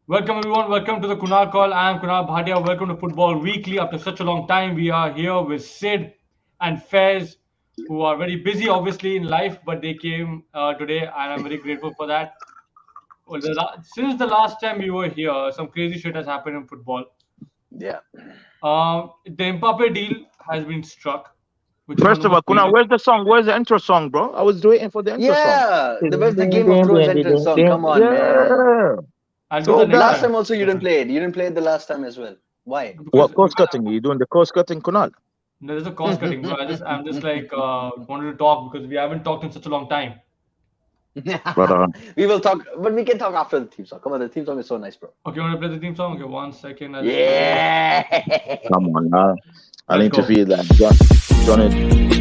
Welcome everyone. Welcome to the Kunal Call. I am Kunal Bhatia. Welcome to Football Weekly. After such a long time, we are here with Sid and Fez, who are very busy, obviously, in life, but they came today, and I'm very grateful for that. Well, since the last time we were here, some crazy shit has happened in football. Yeah. The Mbappe deal has been struck, which is one of First the of all, most Kuna, greatest. where's the song? Where's the intro song, bro? I was waiting for the intro song. Yeah. Ding, Where's the ding, Game of ding, Thrones ding, ding, entrance ding, song? ding. Come on, man. Yeah. I'll do So that next Last that time. time also you Next didn't time. play it. You didn't play it the last time as well. Why? Because what cost because cutting? You doing the cost cutting, Kunal? there's a cost cutting, bro. I'm just like wanted to talk because we haven't talked in such a long time. Brother. We will talk, but we can talk after the theme song. Come on, the theme song is so nice, bro. Okay, you want to play the theme song? Okay, 1 second. I'll just play the. Yeah. Come on now. I Let's need to go. feel that. Johnny.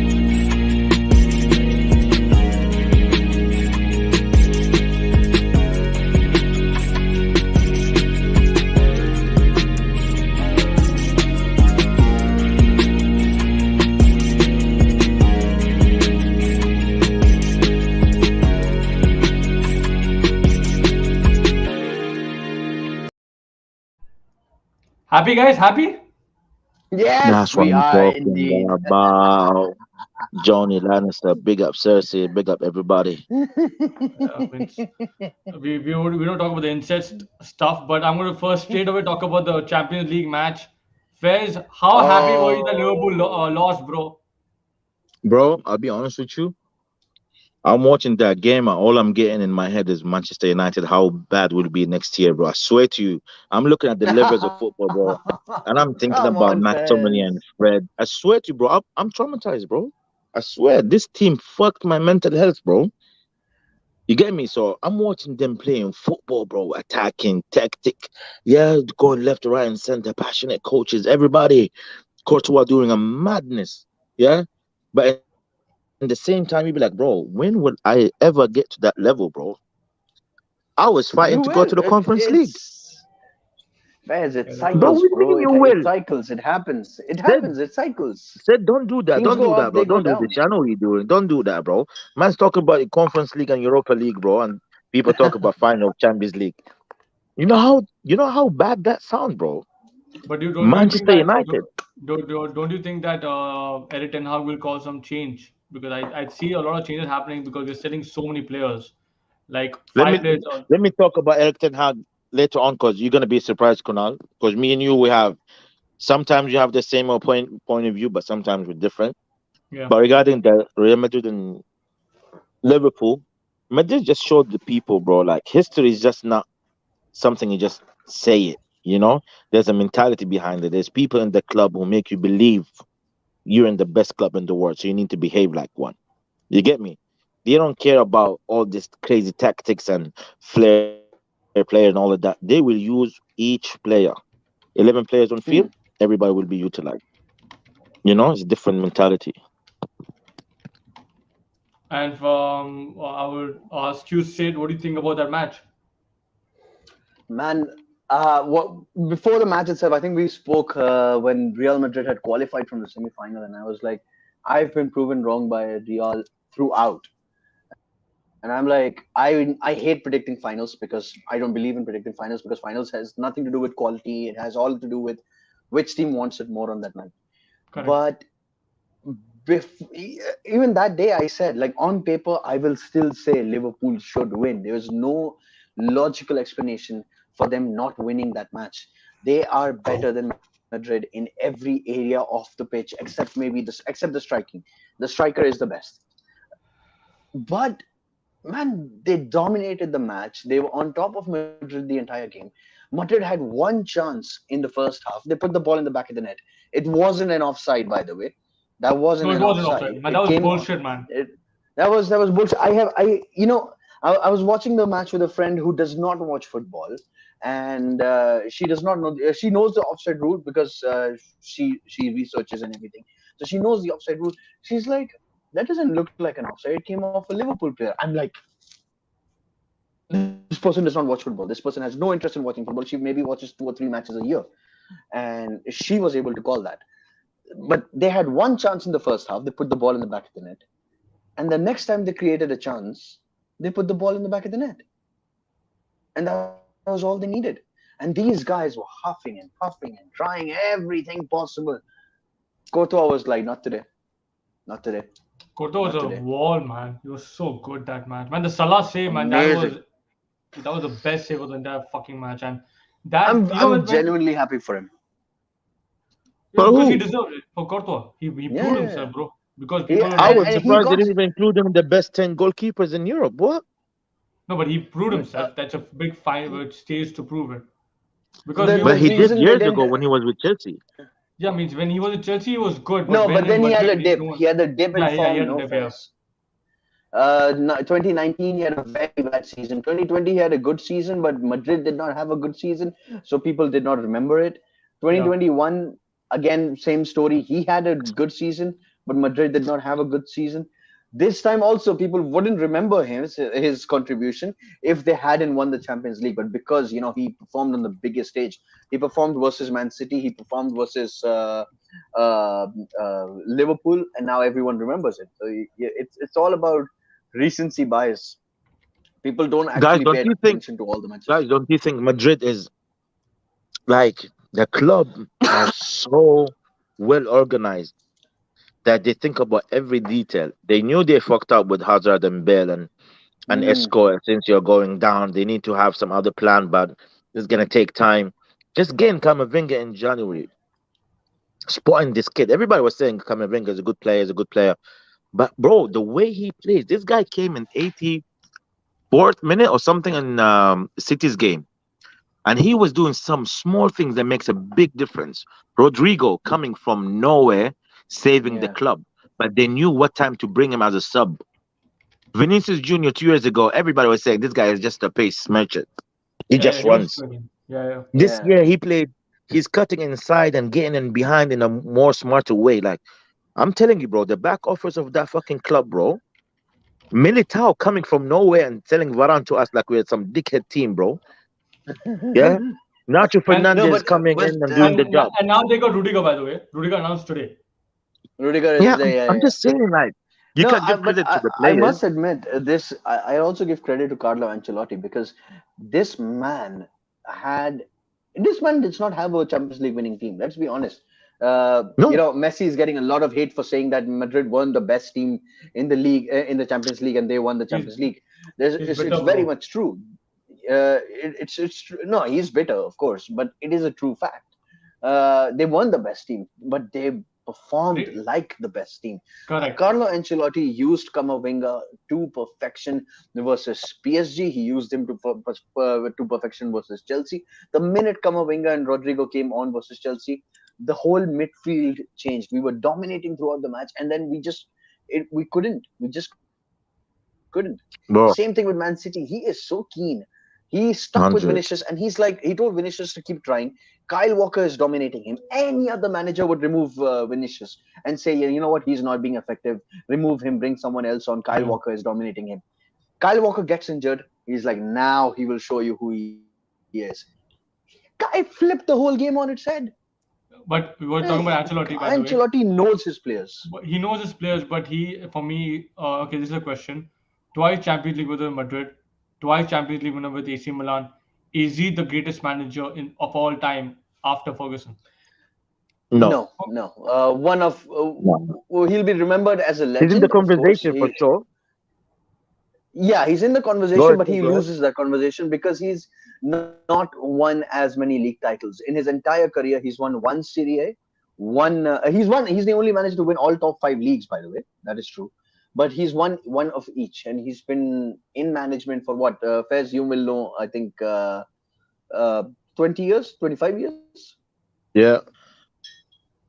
Happy guys, happy? Yes, That's what we I'm are talking indeed. about. Johnny Lannister, big up Cersei, big up everybody. Means we don't talk about the incest stuff, but I'm going to first straight away talk about the Champions League match. Fairs, how happy were you that Liverpool Oh. lost, bro? Bro, I'll be honest with you. I'm watching that game, and all I'm getting in my head is Manchester United. How bad will it be next year, bro? I swear to you, I'm looking at the levels of football, bro, and I'm thinking Come about on, McTominay Fez. and Fred. I swear to you, bro, I'm traumatized, bro. I swear, this team fucked my mental health, bro. You get me? So I'm watching them playing football, bro, attacking, tactic, yeah, going left, right, and center, passionate coaches, everybody. Courtois doing a madness, yeah. But in the same time, you be like, bro, when will I ever get to that level, bro? I was fighting to go You to the will. Conference League. Fez, it Yeah, that's Bro, true. cycles, what do you mean bro. you It will? cycles. It happens. It Said, happens. It cycles. said, don't do that. Teams Don't do go that, up, bro. they go Don't do this. down. I know what you're doing. Don't do that, bro. Man's talking about the Conference League and Europa League, bro, and people talk about final of Champions League. You know how bad that sounds, bro. But don't you think Manchester that United. don't you think that Erik Ten Hag will cause some change? Because I see a lot of changes happening because we're selling so many players, like Let five me players. let me talk about Erik Ten Hag later on, because you're gonna be surprised, Kunal. Because me and you, we have sometimes you have the same point of view, but sometimes we're different. Yeah, But regarding the Real Madrid and Liverpool, Madrid just showed the people, bro. Like history is just not something you just say it. There's a mentality behind it. There's people in the club who make you believe you're in the best club in the world, so you need to behave like one. You get me? They don't care about all this crazy tactics and flair player and all of that. They will use each player. 11 players on field, Hmm. everybody will be utilized. It's a different mentality. and I would ask you, Sid, what do you think about that match? Man, what before the match itself, I think we spoke when Real Madrid had qualified from the semi-final, and I was like, I've been proven wrong by Real throughout. And I'm like, I hate predicting finals because I don't believe in predicting finals because finals has nothing to do with quality. It has all to do with which team wants it more on that night. Correct. But even that day, I said, like on paper, I will still say Liverpool should win. There is no logical explanation for them not winning that match. They are better than Madrid in every area of the pitch, except the striking. The striker is the best. But man, they dominated the match. They were on top of Madrid the entire game. Madrid had one chance in the first half. They put the ball in the back of the net. It wasn't an offside, by the way. That wasn't No, it an wasn't offside, offside. man. That It was came. bullshit, man. It, that was bullshit. I was watching the match with a friend who does not watch football, and she does not know. She knows the offside rule because she researches and everything. So she knows the offside rule. She's like, that doesn't look like an offside. It came off a Liverpool player. I'm like, this person does not watch football. This person has no interest in watching football. She maybe watches 2 or 3 matches a year, and she was able to call that. But they had one chance in the first half. They put the ball in the back of the net, and the next time they created a chance, they put the ball in the back of the net, and that was all they needed. And these guys were huffing and puffing and trying everything possible. Courtois was like, not today, not today, Koto was not a today. wall, man. He was so good that match. Man, the Salah save, man, Amazing. that was the best save of the entire fucking match. And that, I'm you know, I'm when genuinely happy for him. yeah, For because he who? deserved it for Courtois. He Yeah, proved yeah, himself, yeah. bro. Because He people were I and, like, was and he surprised they got didn't even include him in the best 10 goalkeepers in Europe. What? no, but he proved uh, himself. That's a big fight where it stays to prove it. Because we the But were, the he did reason they years didn't. ago when he was with Chelsea. yeah, means when he was at Chelsea, he was good. But No, when but in then he had a Madrid, dip. no one, He had a dip in yeah, he form, had a no dip, yeah. Fez. 2019 he had a very bad season. 2020 he had a good season, but Madrid did not have a good season, so people did not remember it. Yeah. 2021 again, same story. He had a good season, but Madrid did not have a good season. This time also, people wouldn't remember his contribution if they hadn't won the Champions League. But because he performed on the biggest stage, he performed versus Man City, he performed versus uh, Liverpool, and now everyone remembers it. So it's all about recency bias. People don't Guys, actually don't pay you think, attention to all the matches. guys, don't you think Madrid is like the club are so well organized that they think about every detail. They knew they fucked up with Hazard and Bale and Mm, Esco. Since you're going down, they need to have some other plan, but it's gonna take time. Just getting Camavinga in January, spotting this kid. Everybody was saying Camavinga is a good player, is a good player. But bro, the way he plays, this guy came in 84th minute or something in City's game, and he was doing some small things that makes a big difference. Rodrigo coming from nowhere, saving the yeah, club, but they knew what time to bring him as a sub. Vinicius Junior 2 years ago, everybody was saying this guy is just a pace merchant. He Yeah, yeah, just he was runs. good. Yeah, yeah. This yeah. year he played. He's cutting inside and getting in behind in a more smarter way. Like I'm telling you, bro, the back office of that fucking club, bro. Militao coming from nowhere and telling Varane to us like we're some dickhead team, bro. Yeah. Nacho And No, Fernandez but coming in and doing the job. and now they got Rudiger, by the way. Rudiger announced today. Rudiger is Yeah, there. Yeah, I'm yeah. just saying, like, you No, can give but credit to the I players. must admit this. I also give credit to Carlo Ancelotti because this man had this man does not have a Champions League winning team. Let's be honest. No, Messi is getting a lot of hate for saying that Madrid weren't the best team in the league, in the Champions League, and they won the He's Champions League. he's It's bitter, very bro. much true. It's true. No, he's bitter, of course, but it is a true fact. They weren't the best team, but they performed They, like the best team. correct. Carlo Ancelotti used Camavinga to perfection versus PSG. He used him to perfection versus Chelsea. The minute Camavinga and Rodrigo came on versus Chelsea, the whole midfield changed. We were dominating throughout the match, and then we couldn't. We just couldn't. Same thing with Man City. He bro, is so keen. He stuck with Vinicius, and he's 100. like, he told Vinicius to keep trying. Kyle Walker is dominating him. Any other manager would remove Vinicius and say, yeah, you know what, he's not being effective. Remove him, bring someone else on. Kyle Yeah. Walker is dominating him. Kyle Walker gets injured. He's like, now he will show you who he is. Guy flipped the whole game on its head. But we were Hey, talking about Ancelotti, by the way. Ancelotti knows his players. He knows his players, but for me, okay, this is a question. Twice Champions League winner with Madrid, twice Champions League winner with AC Milan. Is he the greatest manager of all time after Ferguson? No, No, no. One of no. he'll be remembered as a He's in the legend, of course. conversation for sure. Yeah, he's in the Go conversation, ahead, but he go ahead. loses that conversation because he's not won as many league titles in his entire career. He's won one Serie A, one. He's the only manager to win all top five leagues. By the way, that is true. But he's won one of each, and he's been in management for what? Fairs, you will know. I think 20 years, 25 years. Yeah.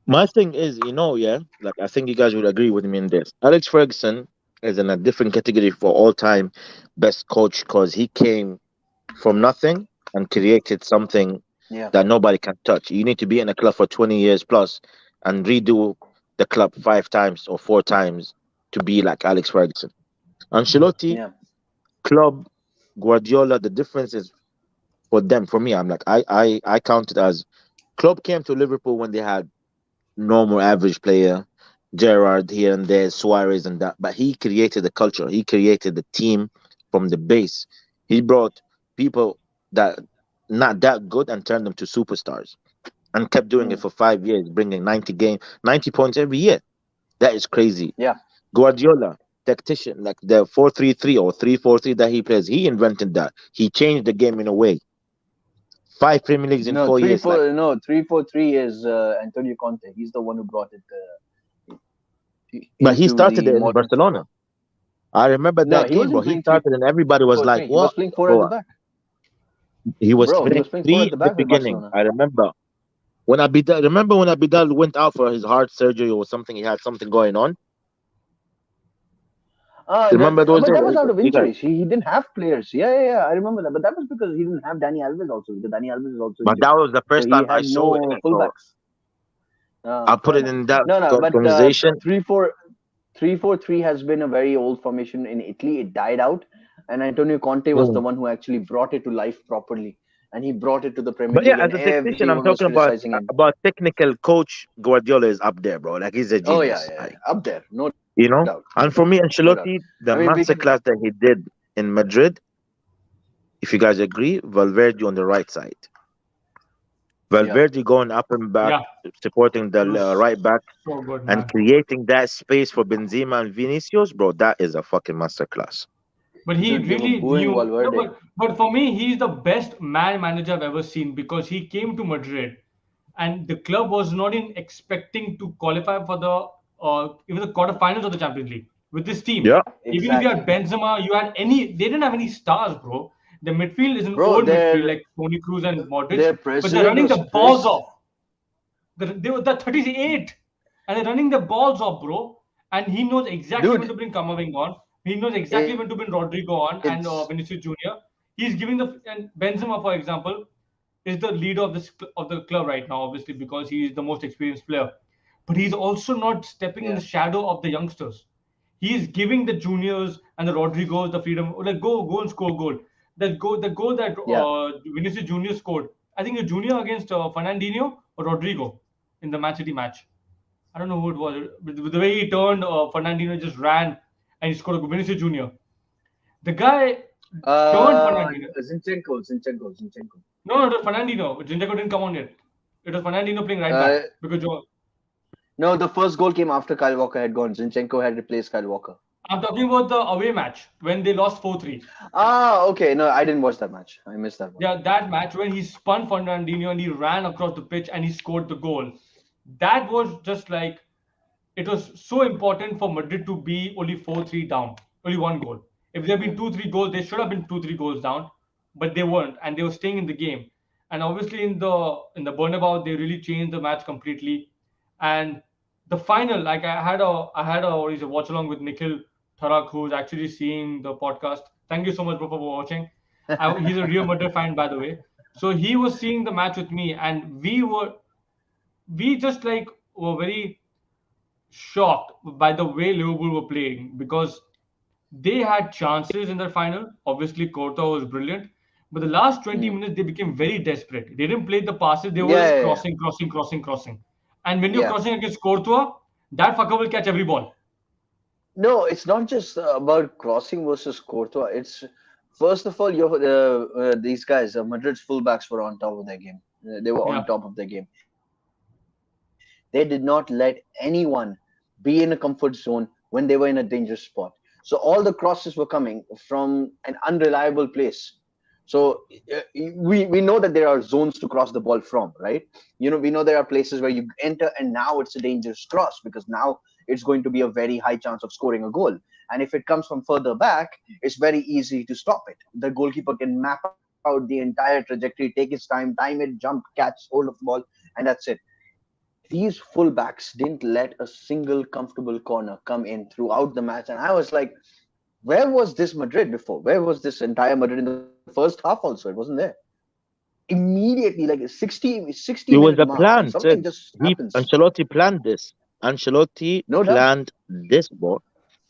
My thing is, yeah, like I think you guys would agree with me in this. Alex Ferguson is in a different category for all time best coach because he came from nothing and created something Yeah, that nobody can touch. You need to be in a club for 20 years plus and redo the club 5 times or 4 times to be like Alex Ferguson. Ancelotti, yeah, club, Guardiola, the difference is for them. For me, I'm like, I count it as club came to Liverpool when they had normal average player, Gerrard here and there, Suarez and that. But he created the culture. He created the team from the base. He brought people that not that good and turned them to superstars, and kept doing it Mm. for 5 years, bringing 90 points every year. That is crazy. Yeah. Guardiola, tactician, like the 4-3-3 or 3-4-3 that he plays, he invented that. He changed the game in a way. Five Premier Leagues in No, 4 years, like. 3-4-3 is Antonio Conte. He's the one who brought it But he into started the it in modern Barcelona. football. I remember No, that he game, bro. wasn't He playing three started and everybody four was like, three. He was "What, playing four at the bro?" back. He was Bro, he playing was playing four three at the in the back with beginning. Barcelona. I remember when Abidal. Remember when Abidal went out for his heart surgery or something? He had something going on. Remember those But days? that was out of You guys, injuries. He didn't have players. Yeah. I remember that. But that was because he didn't have Danny Alves also, because Danny Alves is also but injured. that was the So first he time I had saw it. no So fullbacks. I put Fair it enough. in that No, but conversation. 3-4-3 has been a very old formation in Italy. It died out, and Antonio Conte was the Mm. one who actually brought it to life properly, and he brought it to the Premier But yeah, League, as and a tactician, I'm everyone was talking about criticizing him. technical coach. Guardiola is up there, bro. Like he's a Oh yeah, genius. yeah, Like, up there, no doubt, you know. And for me, no doubt. Ancelotti, I the mean, we can. masterclass that he did in Madrid, if you guys agree, Valverde on the right side. Yeah, Valverde going up and back, Yeah, supporting the it was right back, so good, and man. creating that space for Benzema and Vinicius, bro. That is a fucking masterclass. But he dude, they were really booing knew. No, Valverde. but for me, he's the best man manager I've ever seen because he came to Madrid, and the club was not even expecting to qualify for the even the quarterfinals of the Champions League with this team. Yeah. Even if you had Exactly, Benzema, you had any. They didn't have any stars, bro. The midfield is an bro. old midfield Their like Toni Kroos and Modric, their but they're president running was the balls pissed. off. They were the 38, and they're running the balls off, bro. And he knows exactly when Dude, to bring Kamavinga on. He knows exactly when it's to bring Rodrigo on and Vinicius Junior. He's giving the and Benzema, for example, is the leader of the club right now, obviously because he is the most experienced player. But he's also not stepping in yeah, the shadow of the youngsters. He is giving the juniors and the Rodrigos the freedom. Like go and score goal. The goal that yeah. Vinicius Junior scored. I think the junior against Fernandinho or Rodrigo in the Man City match. I don't know who it was. But the way he turned, Fernandinho just ran and he scored a Vinicius Junior. The guy turned Fernandinho. Zinchenko. No, it was Fernandinho. Zinchenko didn't come on yet. It was Fernandinho playing right Uh, back because no, the first goal came after Kyle Walker had gone. Zinchenko had replaced Kyle Walker. I'm talking about the away match when they lost 4-3. Ah, okay. No, I didn't watch that match. I missed that one. Yeah, that match when he spun Fernandinho and he ran across the pitch and he scored the goal. That was just like it was so important for Madrid to be only 4-3 down, only one goal. If there had been Mm. 2-3 goals, they should have been 2-3 goals down, but they weren't, and they were staying in the game. And obviously in the Bernabeu, they really changed the match completely. And the final, like I had a what is a watch along with Nikhil Tharak, who's actually seeing the podcast. Thank you so much, bro, for watching. He's a Real Madrid fan, by the way. So he was seeing the match with me, and we just like were very shocked by the way Liverpool were playing because they had chances in their final. Obviously, Courtois was brilliant, but the last 20 Mm. minutes they became very desperate. They didn't play the passes; they were Yeah, just yeah, yeah. crossing, crossing, crossing, crossing. And when you're Yeah. crossing against Courtois, that fucker will catch every ball. No, it's not just about crossing versus Courtois. It's first of all, these guys, Madrid's fullbacks were on top of their game. They were on Yeah, top of their game. They did not let anyone be in a comfort zone when they were in a dangerous spot. So all the crosses were coming from an unreliable place. So we know that there are zones to cross the ball from, right? We know there are places where you enter and now it's a dangerous cross because now it's going to be a very high chance of scoring a goal. And if it comes from further back, it's very easy to stop it. The goalkeeper can map out the entire trajectory, take his time it, jump, catch hold of the ball, and that's it. These fullbacks didn't let a single comfortable corner come in throughout the match. And I was like, where was this Madrid before? Where was this entire Madrid in the first half also? It wasn't there. Immediately, like 60 It was minute a mark, plan, something said just he. happens. Ancelotti planned this. Ancelotti No doubt. planned this, bro.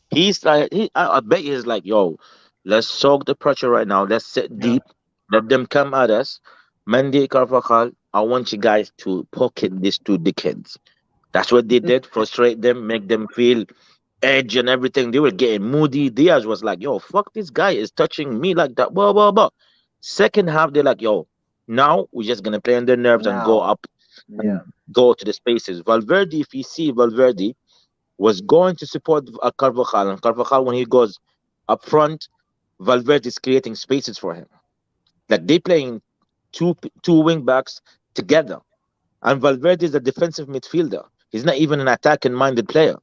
He's like, I bet he's like, yo, let's soak the pressure right now. Let's sit yeah. deep. Let them come at us. Mendy, Carvajal, I want you guys to pocket these two dickheads. That's what they did. Frustrate them, make them feel edge and everything. They were getting moody. Diaz was like, yo, fuck this guy is touching me like that. Blah, blah, blah. Second half, they're like, yo, Now we're just gonna play on their nerves and go Now, up yeah. and go to the spaces. Valverde, if you see Valverde, was going to support Carvajal, and Carvajal when he goes up front, Valverde is creating spaces for him. Like they playing two wing backs together, and Valverde is a defensive midfielder. He's not even an attacking minded player.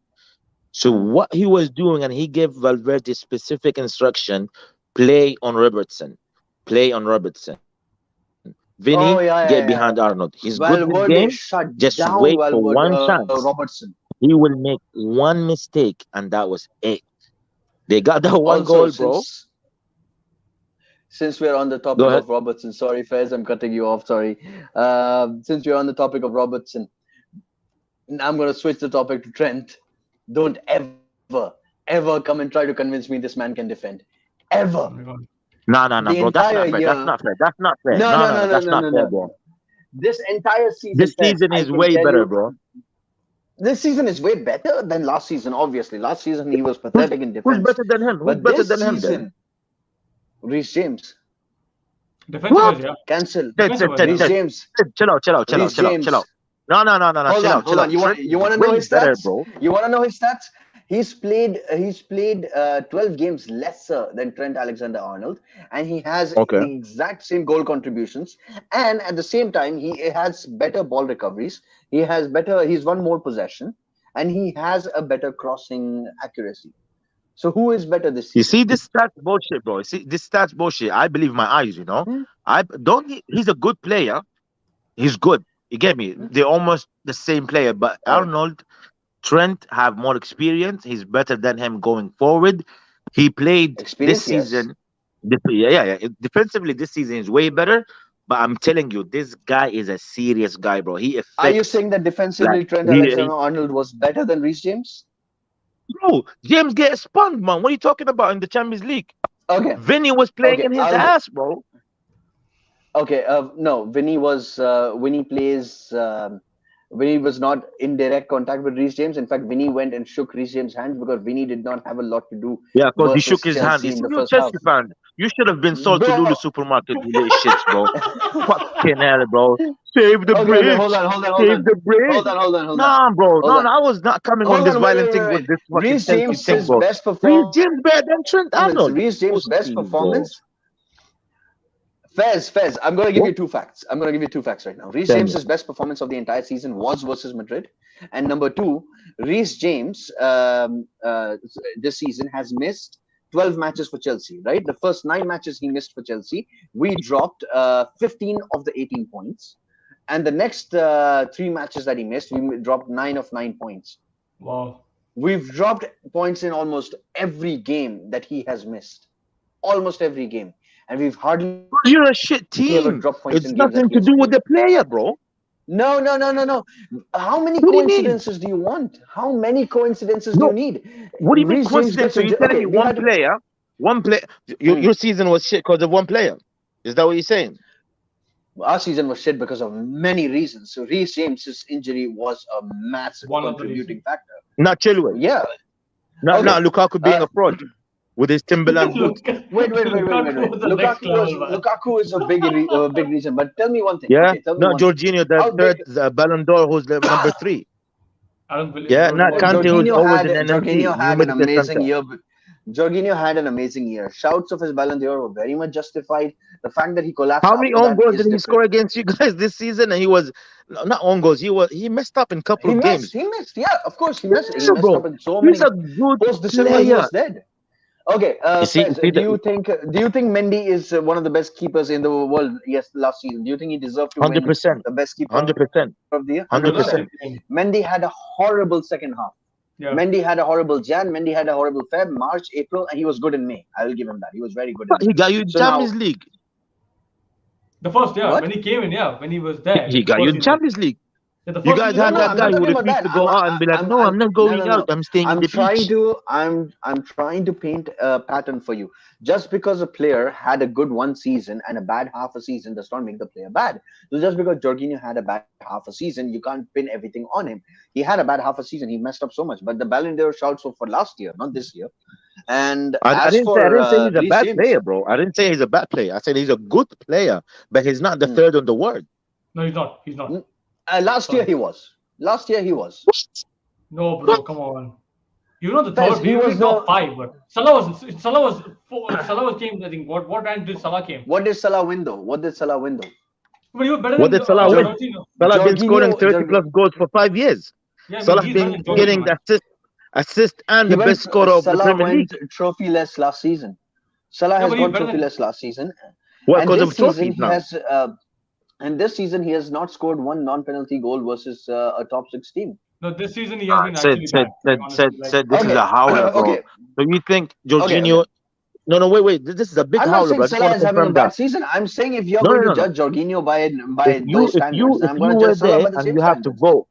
So Mm. what he was doing, and he gave Valverde specific instruction: play on Robertson, play on Robertson. Vinny, get Oh behind yeah, yeah, Arnold. yeah. He's good this game. Valverde shut Just wait down for one chance. Robertson. He will make one mistake, and that was it. They got that one Also, goal, bro. since we're on the Go topic ahead. of Robertson, sorry, Fez, I'm cutting you off. Sorry. Since we're on the topic of Robertson, I'm going to switch the topic to Trent. Don't ever come and try to convince me this man can defend. Ever. Oh my God. No, no, no, The bro. That's entire not fair. That's year. not fair. That's not fair. No, No, no, no, no, no. no, That's no, not no, fair, no. bro. This entire season, This Fez, season I is can way tell better, you, bro. this season is way better than last season, obviously. Last season, he was Who's pathetic in who's defense. better than him? Who's But better this than him then? season, Reece James, Defensive What? wise, yeah. cancel. Ted, Defensive Ted, wise, Ted, yeah. Reece Ted. James, Ted, chill out, chill out, chill out, Reece chill out, chill out. James. No, no, no, no, no. Hold Chill on, out, chill hold on. out. Trent You is want to know way his better, stats? bro. You want to know his stats? He's played 12 games lesser than Trent Alexander-Arnold, and he has Okay. the exact same goal contributions. And at the same time, he has better ball recoveries. He's won more possession, and he has a better crossing accuracy. So who is better this You season? see, this stats bullshit, bro. You see, this stats bullshit. I believe my eyes, you know. Hmm? I don't. He's a good player. He's good. You get me? Hmm? They're almost the same player, but All right. Arnold, Trent have more experience. He's better than him going forward. He played this Experience, yes. season. Yeah, yeah, yeah. Defensively, this season is way better. But I'm telling you, this guy is a serious guy, bro. He Are you affects saying that like defensively Trent he Alexander-Arnold was better than Reece James? bro. James get spun, man. What are you talking about in the Champions League? Okay, Vinny was playing okay. in his I'll ass, bro. Okay, no, Vinny plays. Vinny was not in direct contact with Reece James. In fact, Vinny went and shook Reece James' hand because Vinny did not have a lot to do Yeah, because he shook versus his hand. You Chelsea in see, the you first half. Chelsea fan. You should have been sold to Lulu Bro, supermarket, you little shits, bro. Fucking hell, bro. Save the okay, hold bridge. on, hold on, hold Save on, the bridge. hold on, hold on, hold on, Nah, bro. hold No, on, no, I was not coming on hold this on. Wait, violent wait, thing wait, with wait. this fucking Reece Chelsea thing, James's bro. best Reece James better than Trent performance. Arnold. Reece James' best Pussy, bro. performance. Fez, I'm going to give What? you two facts. I'm going to give you two facts right now. Reece Tell me. James's best performance of the entire season was versus Madrid, and number two, Reece James this season has missed 12 matches for Chelsea. Right, the first 9 matches he missed for Chelsea, we dropped 15 of the 18 points, and the next 3 matches that he missed, we dropped 9 of 9 points. Wow. We've dropped points in almost every game that he has missed, almost every game, and we've hardly ever dropped You're a points in shit games that he team. has played. It's nothing to do with the player, bro. No, no, no, no, no. How many What do you mean? coincidences do you want? How many coincidences do you No. need? What do you mean Reece James coincidence? gets So you're injured. telling Okay, me we one had. player, one player, Hmm, your season was shit because of one player? Is that what you're saying? our season was shit because of many reasons. So Reece James's injury was a massive One of the reasons. contributing factor. Not Chilwell. Yeah. Not Okay. Lukaku being Uh, a fraud with his Timberland boots. Look, wait. Lukaku was the next level, man. Lukaku is a big reason. But tell me one thing. Yeah, Okay, tell me not one thing. Jorginho, the How big? third Ballon d'Or, who's the number three. I don't believe Yeah, Jordan not was Kante, number who's three. always in NMC, Jorginho new had an Medical amazing Center. year. Jorginho had an amazing year. Shouts of his Ballon d'Or were very much justified. The fact that he collapsed How many after own that goals is did he different. score against you guys this season? And he was not own goals. He messed up in a couple He of missed. games. He missed. Yeah, of course he missed. He Yeah, messed up bro. in so many He's a games. good Post December, he player. was dead. Okay, You Fez, see do the you think Mendy is one of the best keepers in the world? Yes, last season. Do you think he deserved to hundred win percent, the best keeper of the hundred year? percent, 100%. hundred Deserves percent. to win. Mendy had a horrible second half. Yeah. Mendy had a horrible Jan. Mendy had a horrible Feb, March, April, and he was good in May. I will give him that. He was very good in He May. got you So now, Champions League. The first, yeah, when what? he came in, yeah, when he was there, He got you first season. Champions League. Yeah, the You first guys season he No, had no, was that I'm there. guy not who talking about refused that. to go out and be like, "No, I'm not No, going no, out. no. I'm staying in I'm the trying beach." to, I'm trying to paint a pattern for you. Just because a player had a good one season and a bad half a season does not make the player bad. So just because Jorginho had a bad half a season, you can't pin everything on him. He had a bad half a season. He messed up so much. But the Ballon d'Or shouts were for last year, not this year. And I as didn't say for he's a Reece bad James, player, bro. I didn't say he's a bad player. I said he's a good player, but he's not the hmm, third on the world. No, he's not. He's not. last year Sorry. he was. Last year he was. What? No, What? bro. Come on. You know the Fez, third. he He was was top the. five, but Salah was came. I think what time did Salah came? What did Salah win though? What did Salah win though? But he was better What than did Salah Jor- win? Jorginho. Salah been scoring Jorginho, 30 plus goals for 5 years. Yeah, I mean Salah's he's better been than Jorginho, getting the man. assist and he the went. best scorer of the Salah Premier went League. trophyless last season. Salah Yeah, has but he's gone better than. trophyless last season, What, and because this of season trophies he now? has. And this season he has not scored one non-penalty goal versus a top six team. No, this season he has been Said actually said bad. Like said said honestly, like said this is Okay, a howler, bro. okay, So you think okay. Jorginho? No, wait. This is a big I'm not howler, saying bro. I just Salah want to is having a confirm bad that. season. I'm saying if you're No, going no, to no, no. judge Jorginho by If you those standards, then I'm going to were judge Salah there by the and same you have to standards. vote,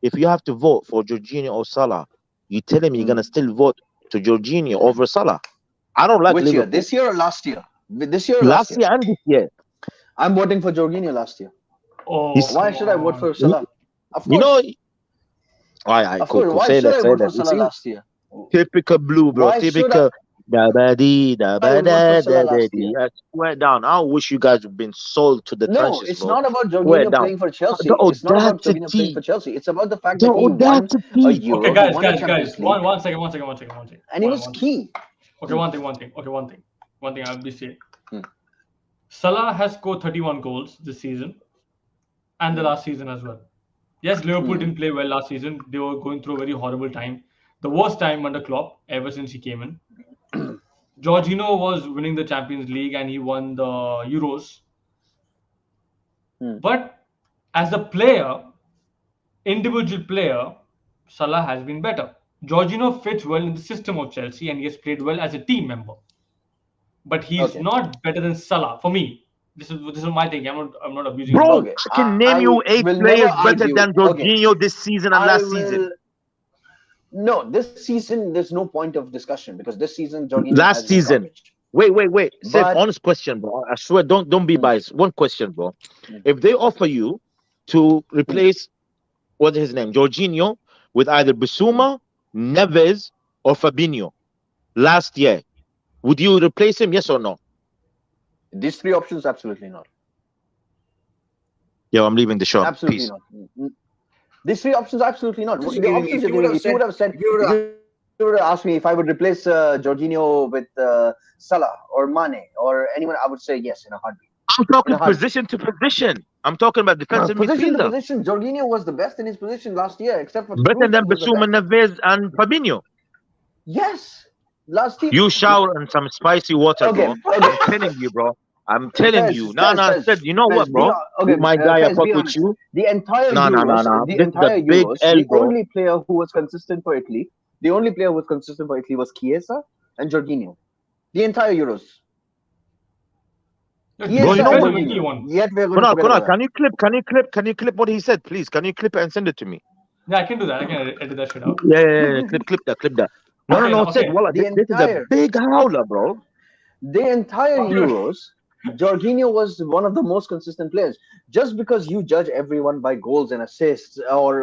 if you have to vote for Jorginho or Salah, you telling me you're gonna Mm. still vote to Jorginho over Salah? I don't like Which year? Liverpool. This year or last year? This year or last Last year? year and this year. I'm voting for Jorginho last year. oh He's, Why come should I vote on. for Salah? Of you know, course. I Of cool, course. cool. Why Say should that, I say vote that. for You Salah see, last year? typical blue, bro. Why should I Typical da ba dee da ba vote for da Salah da da last dee. year? I swear down. I wish you guys have been sold to the No, trenches, it's bro. not about Swear Jorginho down. playing for The Chelsea. It's not about Jorginho playing for audacity, Chelsea. It's about the fact the that he won a audacity. Okay, Euro, he guys, won a guys, guys. Champions League, One second. and he was One thing. key. Okay, one thing. Okay, one thing I'll be saying. Hmm. Salah has scored 31 goals this season and the last season as well. Yes, Liverpool Hmm. didn't play well last season. They were going through a very horrible time. The worst time under Klopp ever since he came in. Jorginho was winning the Champions League and he won the Euros. Hmm. But as a player, individual player, Salah has been better. Jorginho fits well in the system of Chelsea and he has played well as a team member. But he's Okay. not better than Salah for me. This is my thing. I'm not abusing Bro, anyone. Okay. I can name you I 8 will never players better argue. than Okay. Jorginho this season and I last season. will. No, this season there's no point of discussion because this season Jorginho has Last been season. garbage. Wait. Say But honest question, bro. I swear, don't be hmm, biased. One question, bro. hmm, If they offer you to hmm, replace what's his name, Jorginho, with either hmm. Bissouma, Neves, or Fabinho last year, would you replace him? Yes or no? These three options, absolutely not. Yo, I'm leaving the show. Absolutely Peace. not. These three options, absolutely not. What The you're giving me, options you're giving, if you would have said, if you would have, if you would have asked me if I would replace Jorginho with Salah or Mane or anyone, I would say yes in a heartbeat. I'm In talking a heartbeat. position to position. I'm talking about defensive Position to midfielder. position, Jorginho was the best in his position last year, except for Better Cruz, than he was the Bissouma, best. Neves, and Fabinho. Yes, last year. You shower in some spicy water, Okay, bro. okay. I'm telling you, bro. I'm telling you. I Fez, said, you know what, Fez, be bro? okay. My guy, I Fez, fuck be with honest. you. The entire No. Euros, the This is a entire big Euros, L, the bro. only player who was consistent for Italy, the only player who was consistent for Italy was Chiesa and Jorginho. The entire Euros. Bro, Chiesa you know and what? Jorginho. Yet we're going to forget Kunal, about that. can you clip what he said, please? Can you clip it and send it to me? Yeah, I can do that. I can edit that shit out. Yeah. Clip that. No. Okay, Said, okay. well, The this is a entire, big howler, bro. the entire Okay. Euros, Jorginho was one of the most consistent players. Just because you judge everyone by goals and assists or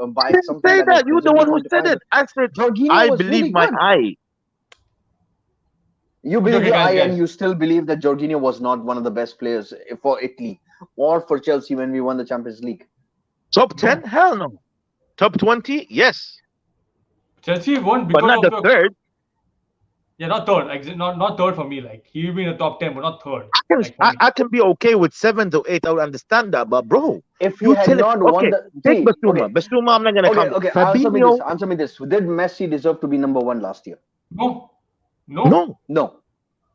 by I didn't something say that is that. You're the visibly one who said quantifiable, it. I said, Jorginho I was believe really my good. eye. You Okay, believe okay, your guys, eye, and guys. you still believe that Jorginho was not one of the best players for Italy or for Chelsea when we won the Champions League. Top 10? No. Hell no. Top 20? Yes. Chelsea won But because not of the third. yeah, not third. Like not third for me. Like he will be in the top 10, but not third. I can, Like for me. I can be okay with 7 to 8. I would understand that. But, bro, If he you had tell it. not won Okay, the take see, Basuma. Basuma, I'm not going to count. okay, Fabinho, answer me this. Did Messi deserve to be number one last year? No. no.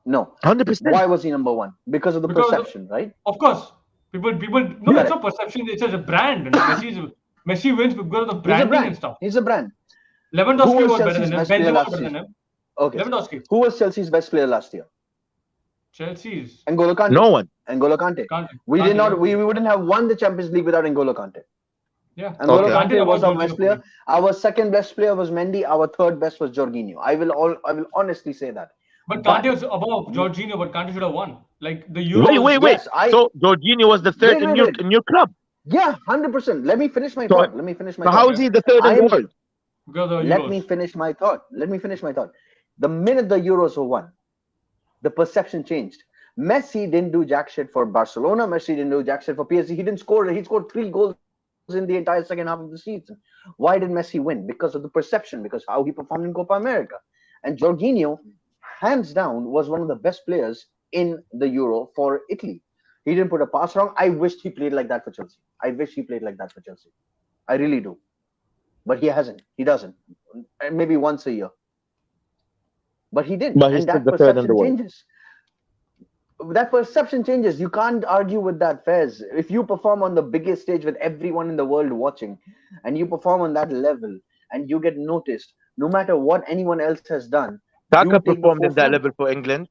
No. 100%. Why was he number one? Because of the Because perception, right? of course. People no, Correct. it's not perception, it's just a brand. And Messi wins because of the He's a branding brand. and stuff. He's a brand. Who Lewandowski was was better Chelsea's than him. best player Benzema was last better than season? him. Okay. Lewandowski. Who was Chelsea's best player last year? Chelsea's. N'Golo Kante. No one. N'Golo Kante. Kante. We Kante, did not. yeah. We wouldn't have won the Champions League without N'Golo Kante. Yeah. N'Golo Okay. Kante Kante was above our best Jorginho for player. me. Our second best player was Mendy. Our third best was Jorginho. I will honestly say that. But But Kante was above Jorginho, but Kante should have won. Like the Euros. Wait. yes, So Jorginho was the third wait. in your club. Yeah, 100%. Let me finish my So, thought. Let me finish my so thought. how is he the third in the I'm world? Because of the Let Euros. me finish my thought. The minute the Euros were won, the perception changed. Messi didn't do jack shit for Barcelona. Messi didn't do jack shit for PSG. He didn't score. He scored 3 goals in the entire second half of the season. Why did Messi win? Because of the perception, because how he performed in Copa America. And Jorginho, hands down, was one of the best players in the Euro for Italy. He didn't put a pass wrong. I wished he played like that for Chelsea. I wish he played like that for Chelsea. I really do. But he hasn't. He doesn't. And maybe once a year. But he didn't. But he's And still that the third in the perception world. changes. That perception changes. You can't argue with that, Fez. If you perform on the biggest stage with everyone in the world watching, and you perform on that level, and you get noticed, no matter what anyone else has done, you Saka take the performed in that forefront. level for England.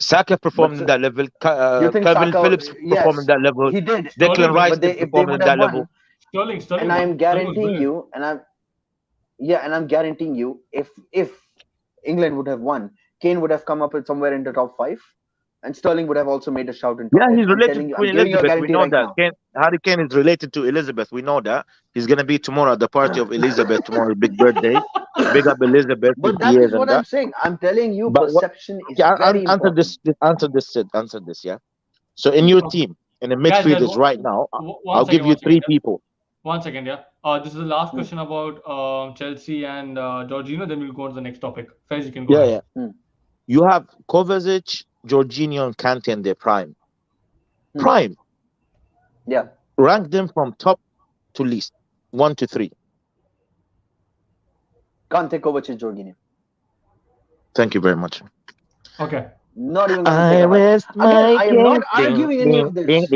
Saka But performed in that level. you think Kevin Saka? Phillips performed in Yes, that level. he did. Declan Sterling Rice did. But did if they perform would in have that level. won, Sterling and I am won. Sterling was guaranteeing brilliant. you, and I'm guaranteeing you, if England would have won, Kane would have come up with somewhere in the top five, and Sterling would have also made a shout in Yeah, top 10. he's I'm related telling to you, I'm Queen giving you a Elizabeth. We guarantee know right that. now. Harry Kane is related to Elizabeth. We know that. He's gonna be tomorrow at the party of Elizabeth tomorrow, big birthday. Big up Elizabeth, But 50 that years is and what I'm that. saying. I'm telling you, But what? perception is Yeah, very answer important. this. Answer this. Sid. Answer this. Yeah. So in your Okay. team, in the Guys, midfielders right now, one I'll second, give you one second, three yeah. people. One second, yeah. This is the last Hmm, question about Chelsea and Jorginho. Then we'll go on to the next topic. Fez, you can go Yeah, ahead. yeah. hmm, You have Kovacic, Jorginho, and Kante in their prime. hmm. Prime. Yeah, Rank them from top to least, one to three. can't take over to Jorginho. Thank you very much. Okay. Not even going to take I a fight. rest Again, my I am not case. arguing any of this. Fez,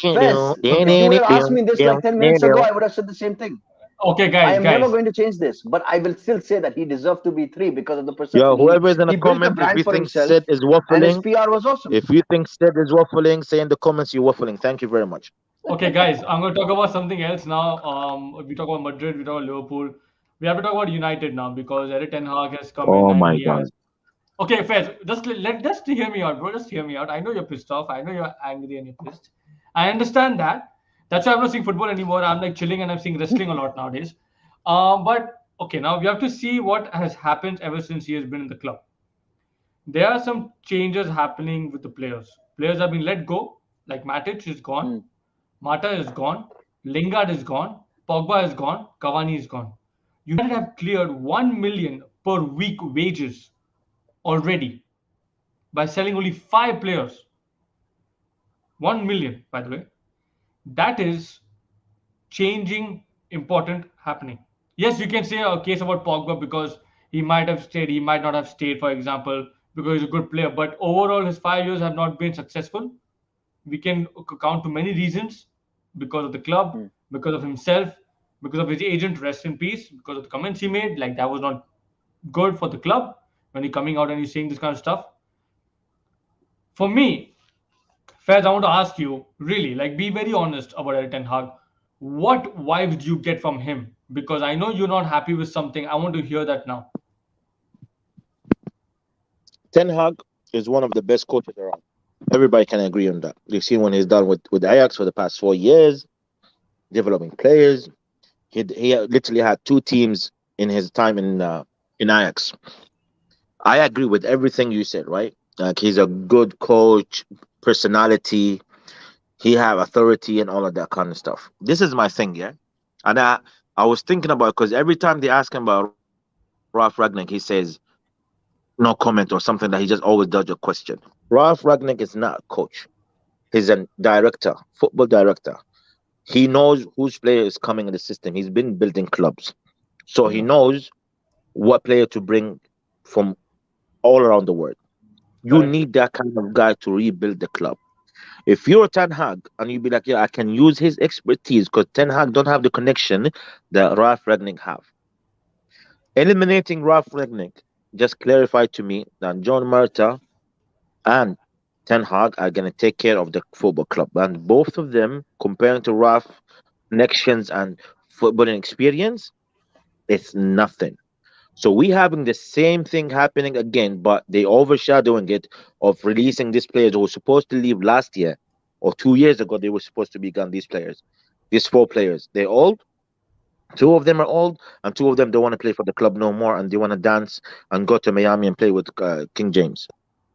Okay. if you would have asked me this like 10 minutes ago, I would have said the same thing. Okay, I guys, am never guys. going to change this, but I will still say that he deserved to be three because of the Yo, perception. He whoever is in the he built a comments, if brand you for think himself, Sid is and his waffling, PR was awesome. if you think Sid is waffling, say in the comments you're waffling. Thank you very much. Okay, guys. I'm going to talk about something else now. We talk about Madrid. We talk about Liverpool. We have to talk about United now because Erik Ten Hag has come in Oh and my he God. has. Okay, Fez, just hear me out, bro. Just hear me out. I know you're pissed off. I know you're angry and you're pissed. I understand that. That's why I'm not seeing football anymore. I'm like chilling and I'm seeing wrestling a lot nowadays. But okay, now we have to see what has happened ever since he has been in the club. There are some changes happening with the players. Players have been let go, like Matic is gone, Hmm, Mata is gone, Lingard is gone, Pogba is gone, Cavani is gone. United have cleared 1 million per week wages already by selling only 5 players. 1 million, by the way. That is changing important happening. Yes, you can say a case about Pogba because he might have stayed, he might not have stayed, for example, because he's a good player. But overall, his 5 years have not been successful. We can count to many reasons because of the club, hmm. because of himself, because of his agent, rest in peace, because of the comments he made. Like that was not good for the club when he's coming out and he's saying this kind of stuff. For me, Faiz, I want to ask you, really, like, be very honest about Erik Ten Hag. What vibes do you get from him? Because I know you're not happy with something. I want to hear that now. Ten Hag is one of the best coaches around. Everybody can agree on that. You've seen what he's done with Ajax for the past 4 years, developing players. He literally had two teams in his time in Ajax. I agree with everything you said, right? Like he's a good coach, personality, he have authority and all of that kind of stuff. This is my thing, yeah. And I was thinking about because every time they ask him about Ralph Ragnick, he says no comment or something that he just always does a question. Ralph Ragnick is not a coach. He's a director, football director. He knows whose player is coming in the system. He's been building clubs. So he Yeah. knows what player to bring from all around the world. You Correct. need that kind of guy to rebuild the club. If you're Ten Hag and you be like, yeah, I can use his expertise because Ten Hag don't have the connection that Ralph Ragnick have. Eliminating Ralph Ragnick just clarified to me that John Murta and Ten Hag are gonna take care of the football club, and both of them, comparing to Ralph connections and footballing experience, it's nothing. So we having the same thing happening again, but they overshadowing it of releasing these players who were supposed to leave last year or 2 years ago. They were supposed to be gone. These players, these four players, they're old. Two of them are old, and two of them don't want to play for the club no more, and they want to dance and go to Miami and play with King James.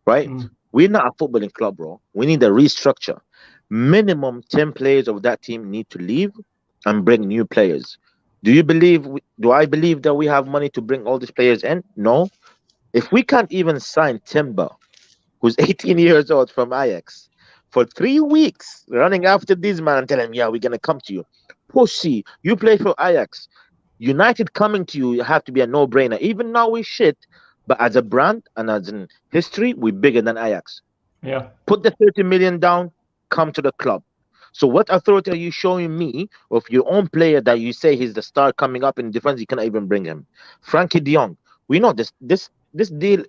Right? Mm. We're not a footballing club, bro. We need a restructure. Minimum 10 players of that team need to leave and bring new players. Do I believe that we have money to bring all these players in? No. If we can't even sign Timber, who's 18 years old from Ajax, for 3 weeks, running after this man and telling him, yeah, we're going to come to you. Pussy, you play for Ajax. United coming to you have to be a no brainer. Even now we shit, but as a brand and as in history, we're bigger than Ajax. Yeah. Put the 30 million down, come to the club. So what authority are you showing me of your own player that you say he's the star coming up in defense? You cannot even bring him. Frankie De Jong. We know this deal.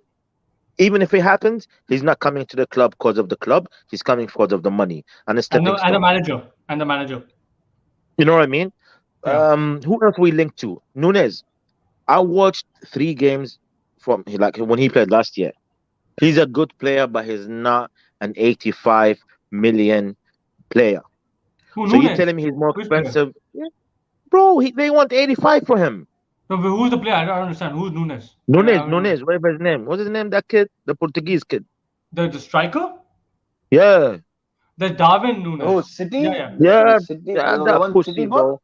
Even if it happens, he's not coming to the club because of the club. He's coming because of the money and a stepping And the stone. manager. And the manager. You know what I mean? Yeah. Who else we linked to? Nunez. I watched 3 games from like when he played last year. He's a good player, but he's not an 85 million player. Who, So you Nunes? telling me he's more Who's player? expensive? Yeah, bro, they want 85 for him. No, but who's the player? I don't understand. Who's Nunes? I Nunes, haven't. Nunes, whatever his name. What's his name? That kid, the Portuguese kid. The striker? Yeah, The Darwin Oh, Nunes. Yeah, City, yeah. yeah, City, yeah, the that one pussy, City bought, bro.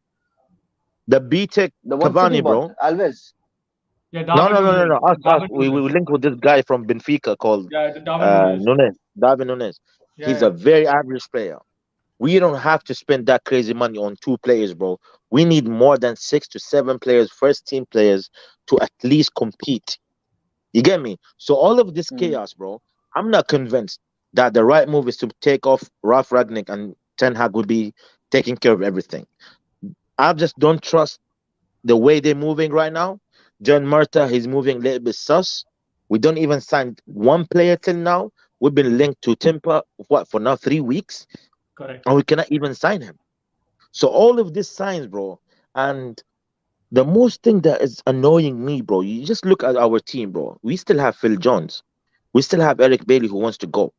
The BTEC the one City Cavani, bought, bro. Alves. Yeah, No, Darwin no, no, no, Nunes. no. Us. Darwin We Nunes. linked with this guy from Benfica called Yeah, the Darwin Nunes. Nunes, Darwin Nunes. Yeah, He's a yeah. very average player. We don't have to spend that crazy money on 2 players, bro. We need more than 6 to 7 players, first team players, to at least compete. You get me? So all of this Hmm. chaos, bro, I'm not convinced that the right move is to take off Ralf Ragnick and Ten Hag will be taking care of everything. I just don't trust the way they're moving right now. John Murta, he's moving a little bit sus. We don't even sign one player till now. We've been linked to Timper, what, for now 3 weeks? Correct. And we cannot even sign him. So all of these signs, bro, and the most thing that is annoying me, bro, you just look at our team, bro. We still have Phil Jones. We still have Eric Bailey who wants to go.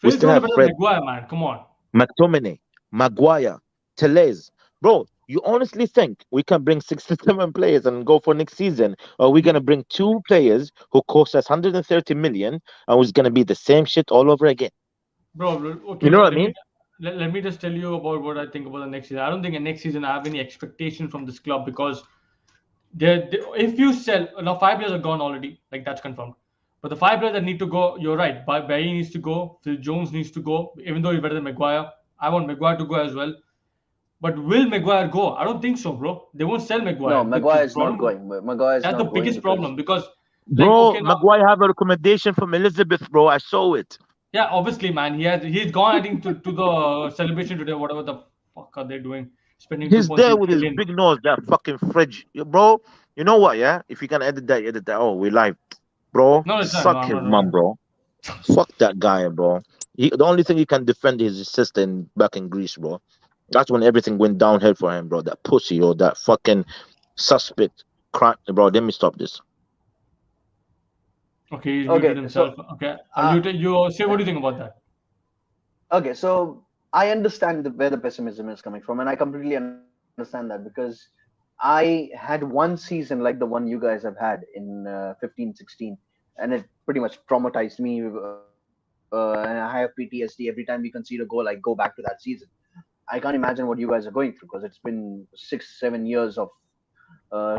We Phil still Jones is have better than Fred, Maguire, man. Come on. McTominay, Maguire, Tellez. Bro, you honestly think we can bring 6 to 7 players and go for next season? Or are we going to bring 2 players who cost us 130 million and was going to be the same shit all over again? Okay, You know bro. what I mean? Let me just tell you about what I think about the next season. I don't think next season I have any expectation from this club because if you sell now, 5 players are gone already, like that's confirmed. But the 5 players that need to go, you're right. Bailly needs to go. Phil Jones needs to go, even though he's better than Maguire. I want Maguire to go as well. But will Maguire go? I don't think so, bro. They won't sell No, Maguire. Maguire The is not problem going. Maguire is that's the not going biggest because problem because, like, Bro, okay, now, Maguire have a recommendation from Elizabeth, bro. I saw it. yeah, obviously, man, he's gone. I think to the celebration today. Whatever the fuck are they doing? Spending He's 2.6 there with his billion. big nose, that fucking fridge. Bro, you know what, yeah? If you can edit that, edit that. Oh, we live. Bro, No, it's not. No, suck I'm his not doing mum, it. bro. Fuck that guy, bro. The only thing he can defend is his sister back in Greece, bro. That's when everything went downhill for him, bro. That pussy or that fucking suspect crime, bro. Let me stop this. Okay, he's muted okay. himself. So, Okay, uh, you say what do you think about that? okay. So I understand where the pessimism is coming from, and I completely understand that because I had one season like the one you guys have had in 15, 16, and it pretty much traumatized me. And I have PTSD every time we concede a goal. I go back to that season. I can't imagine what you guys are going through because it's been 6, 7 years of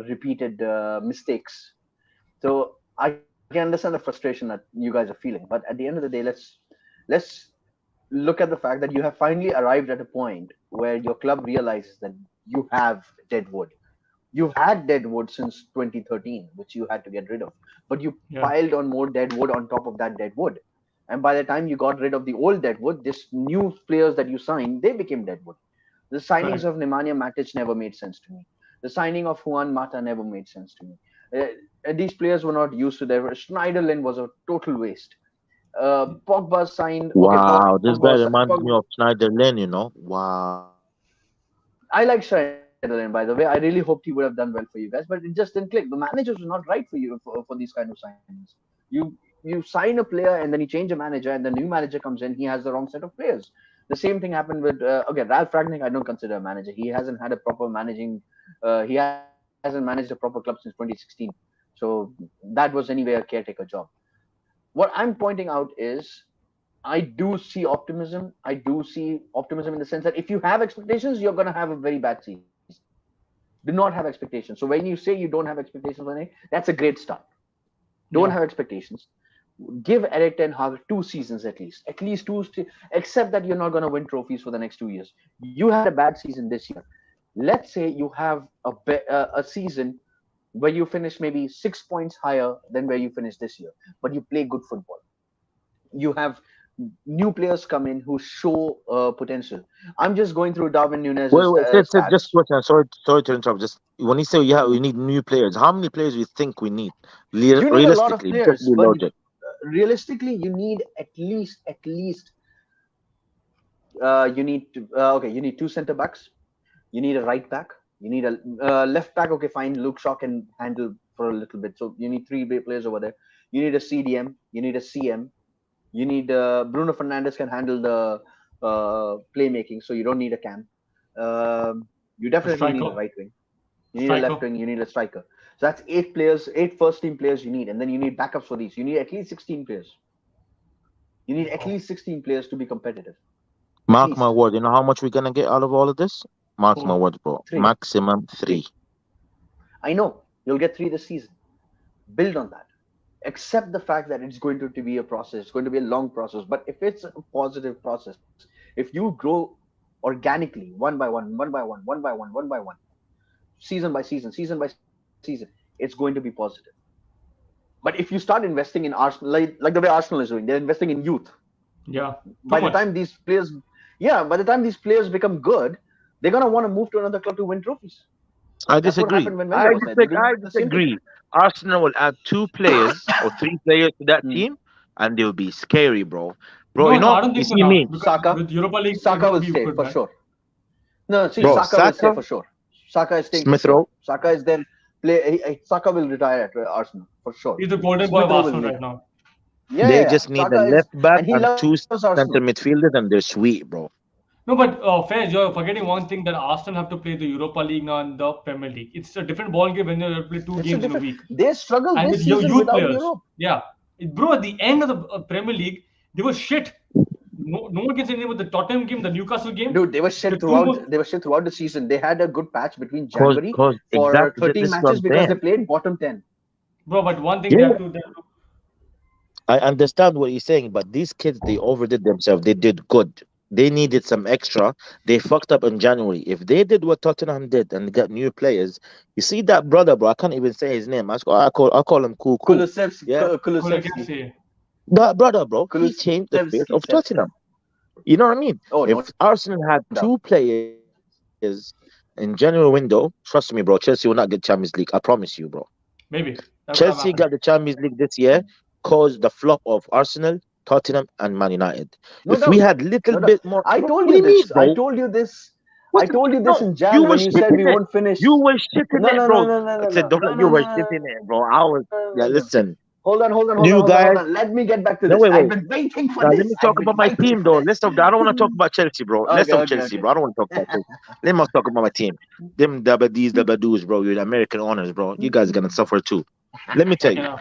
repeated mistakes. So I can understand the frustration that you guys are feeling. But at the end of the day, let's look at the fact that you have finally arrived at a point where your club realizes that you have dead wood. You've had dead wood since 2013, which you had to get rid of, but you Yeah, piled on more dead wood on top of that dead wood. And by the time you got rid of the old dead wood, this new players that you signed, they became dead wood. The signings correct. of Nemanja Matic never made sense to me. The signing of Juan Mata never made sense to me. These players were not used to their. Schneiderlin was a total waste. Pogba signed. Okay, Wow, Pogba. this guy reminds me of Schneider Lin, you know? Wow. I like Schneiderlin, by the way. I really hoped he would have done well for you guys, but it just didn't click. The managers were not right for you for these kind of signings. You sign a player and then you change a manager, and the new manager comes in. He has the wrong set of players. The same thing happened with okay, Ralph Ragnick. I don't consider a manager. He hasn't had a proper managing. He hasn't managed a proper club since 2016. So that was anyway a caretaker job. What I'm pointing out is I do see optimism. I do see optimism in the sense that if you have expectations, you're going to have a very bad season. Do not have expectations. So when you say you don't have expectations on it, that's a great start. Don't have Yeah. expectations. Give Erik Ten Hag 2 seasons at least two. Except that you're not going to win trophies for the next 2 years. You had a bad season this year. Let's say you have a season where you finish maybe 6 points higher than where you finished this year, but you play good football. You have new players come in who show potential. I'm just going through Darwin Wait, Nunez's wait, just stats. question. Sorry to interrupt. Just when you say we Hmm. need new players, how many players do you think we need? You need a lot of Realistically, just players, be but logic. realistically, you need at least okay. You need two center backs. You need a right back. You need a left back. Okay, fine. Luke Shaw can handle for a little bit. So you need three players over there. You need a CDM. You need a CM. You need Bruno Fernandes can handle the playmaking, so you don't need a cam. You A definitely need a striker. right wing. You need a Striker. left wing. You need a striker. So that's 8 players, 8 first team players you need, and then you need backups for these. You need at least 16 players. You need at Oh, least 16 players to be competitive. At Mark my least word. You know how much we're gonna get out of all of this? Mark my four. words, bro. three, Maximum three. three. I know you'll get three this season. Build on that. Accept the fact that it's going to be a process. It's going to be a long process. But if it's a positive process, if you grow organically, one by one, one by one, one by one, one by one, season by season, it's going to be positive. But if you start investing in Arsenal, like the way Arsenal is doing, they're investing in youth. Yeah. Too By the much. time these players, yeah, by the time these players become good, they're gonna want to move to another club to win trophies. I That's what disagree. happened when Wenger was there. They're doing I the same thing. disagree. Arsenal will add two players or three players to that Hmm. team, and they'll be scary, bro. Bro, No, no, I don't you think so see now me, because Saka, with Europa League, it Saka will will be stay good, for man. sure. No, see, bro. Saka will stay Saka, for sure. Saka is staying for Smith sure. Rowe. Saka is there. Saka will retire at Arsenal for sure. He's the golden boy Smith of Rowe will Arsenal leave. right now. Yeah, yeah, They yeah. just need a Saka is, left back and he and loves two Arsenal. center midfielders, and they're sweet, bro. No, but Faiz, you're forgetting one thing that Arsenal have to play the Europa League now and the Premier League. It's a different ball game when you have to play two It's a games in a different. week. They struggled And with this your season youth without players. Europe. Yeah. Bro, at the end of the Premier League, they were shit. No, no one can say anything about the Tottenham game, the Newcastle game. Dude, they were The shit two throughout. most, They were shit throughout the season. They had a good patch between Cause, January cause for exactly 13 this is what matches I'm because they saying. played bottom 10. bro, but one thing Yeah, they have to I understand what you're saying, but these kids they overdid themselves. They did good. They needed some extra. They fucked up in January. If they did what Tottenham did and got new players, you see that brother, bro. I can't even say his name. I call him Cool Cool. Kulusevski, Yeah, Kulusevski, say. that brother, bro. He changed the face Kulusevski, of Tottenham. You know what I mean? Oh, If no doubt. Arsenal had two players in January window, trust me, bro, Chelsea will not get Champions League. I promise you, bro. Maybe. That could have Chelsea got happened. the Champions League this year, caused the flop of Arsenal, Tottenham, and Man United. No If we doubt. had little No doubt. bit more, I bro, told what do you you mean, this. I bro? told you this. I What's the told you this no? in You Jan were when you said we shitting it. won't finish. You were shitting No, it, no, no, bro. no, no, I no, said, no, don't. no, You no, were no, shitting it, bro. I was. Yeah, no. listen, Hold on, hold on, hold on, new hold on, hold guys. on. Let me get back to No, this. wait, I've wait. been waiting for Now let this. me I've talk been about my waiting team, for though. this. I don't want to talk about Chelsea, bro. Let's Okay, talk okay, Chelsea, okay. bro. I don't want to talk about Chelsea. Let me talk about my team. Them double D's, double doos, bro. You're the American honors, bro. You guys are gonna suffer too. Let me tell you, Yeah.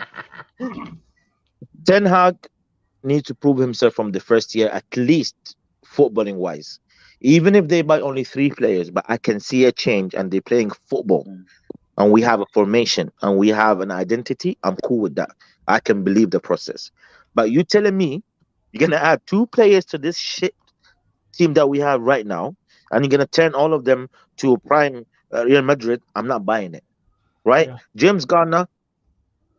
Ten Hag needs to prove himself from the first year, at least footballing wise. Even if they buy only three players, but I can see a change and they're playing football Mm. and we have a formation and we have an identity. I'm cool with that. I can believe the process. But you telling me you're gonna add two players to this shit team that we have right now, and you're gonna turn all of them to a prime Real Madrid? I'm not buying it. Right? Yeah. James Garner,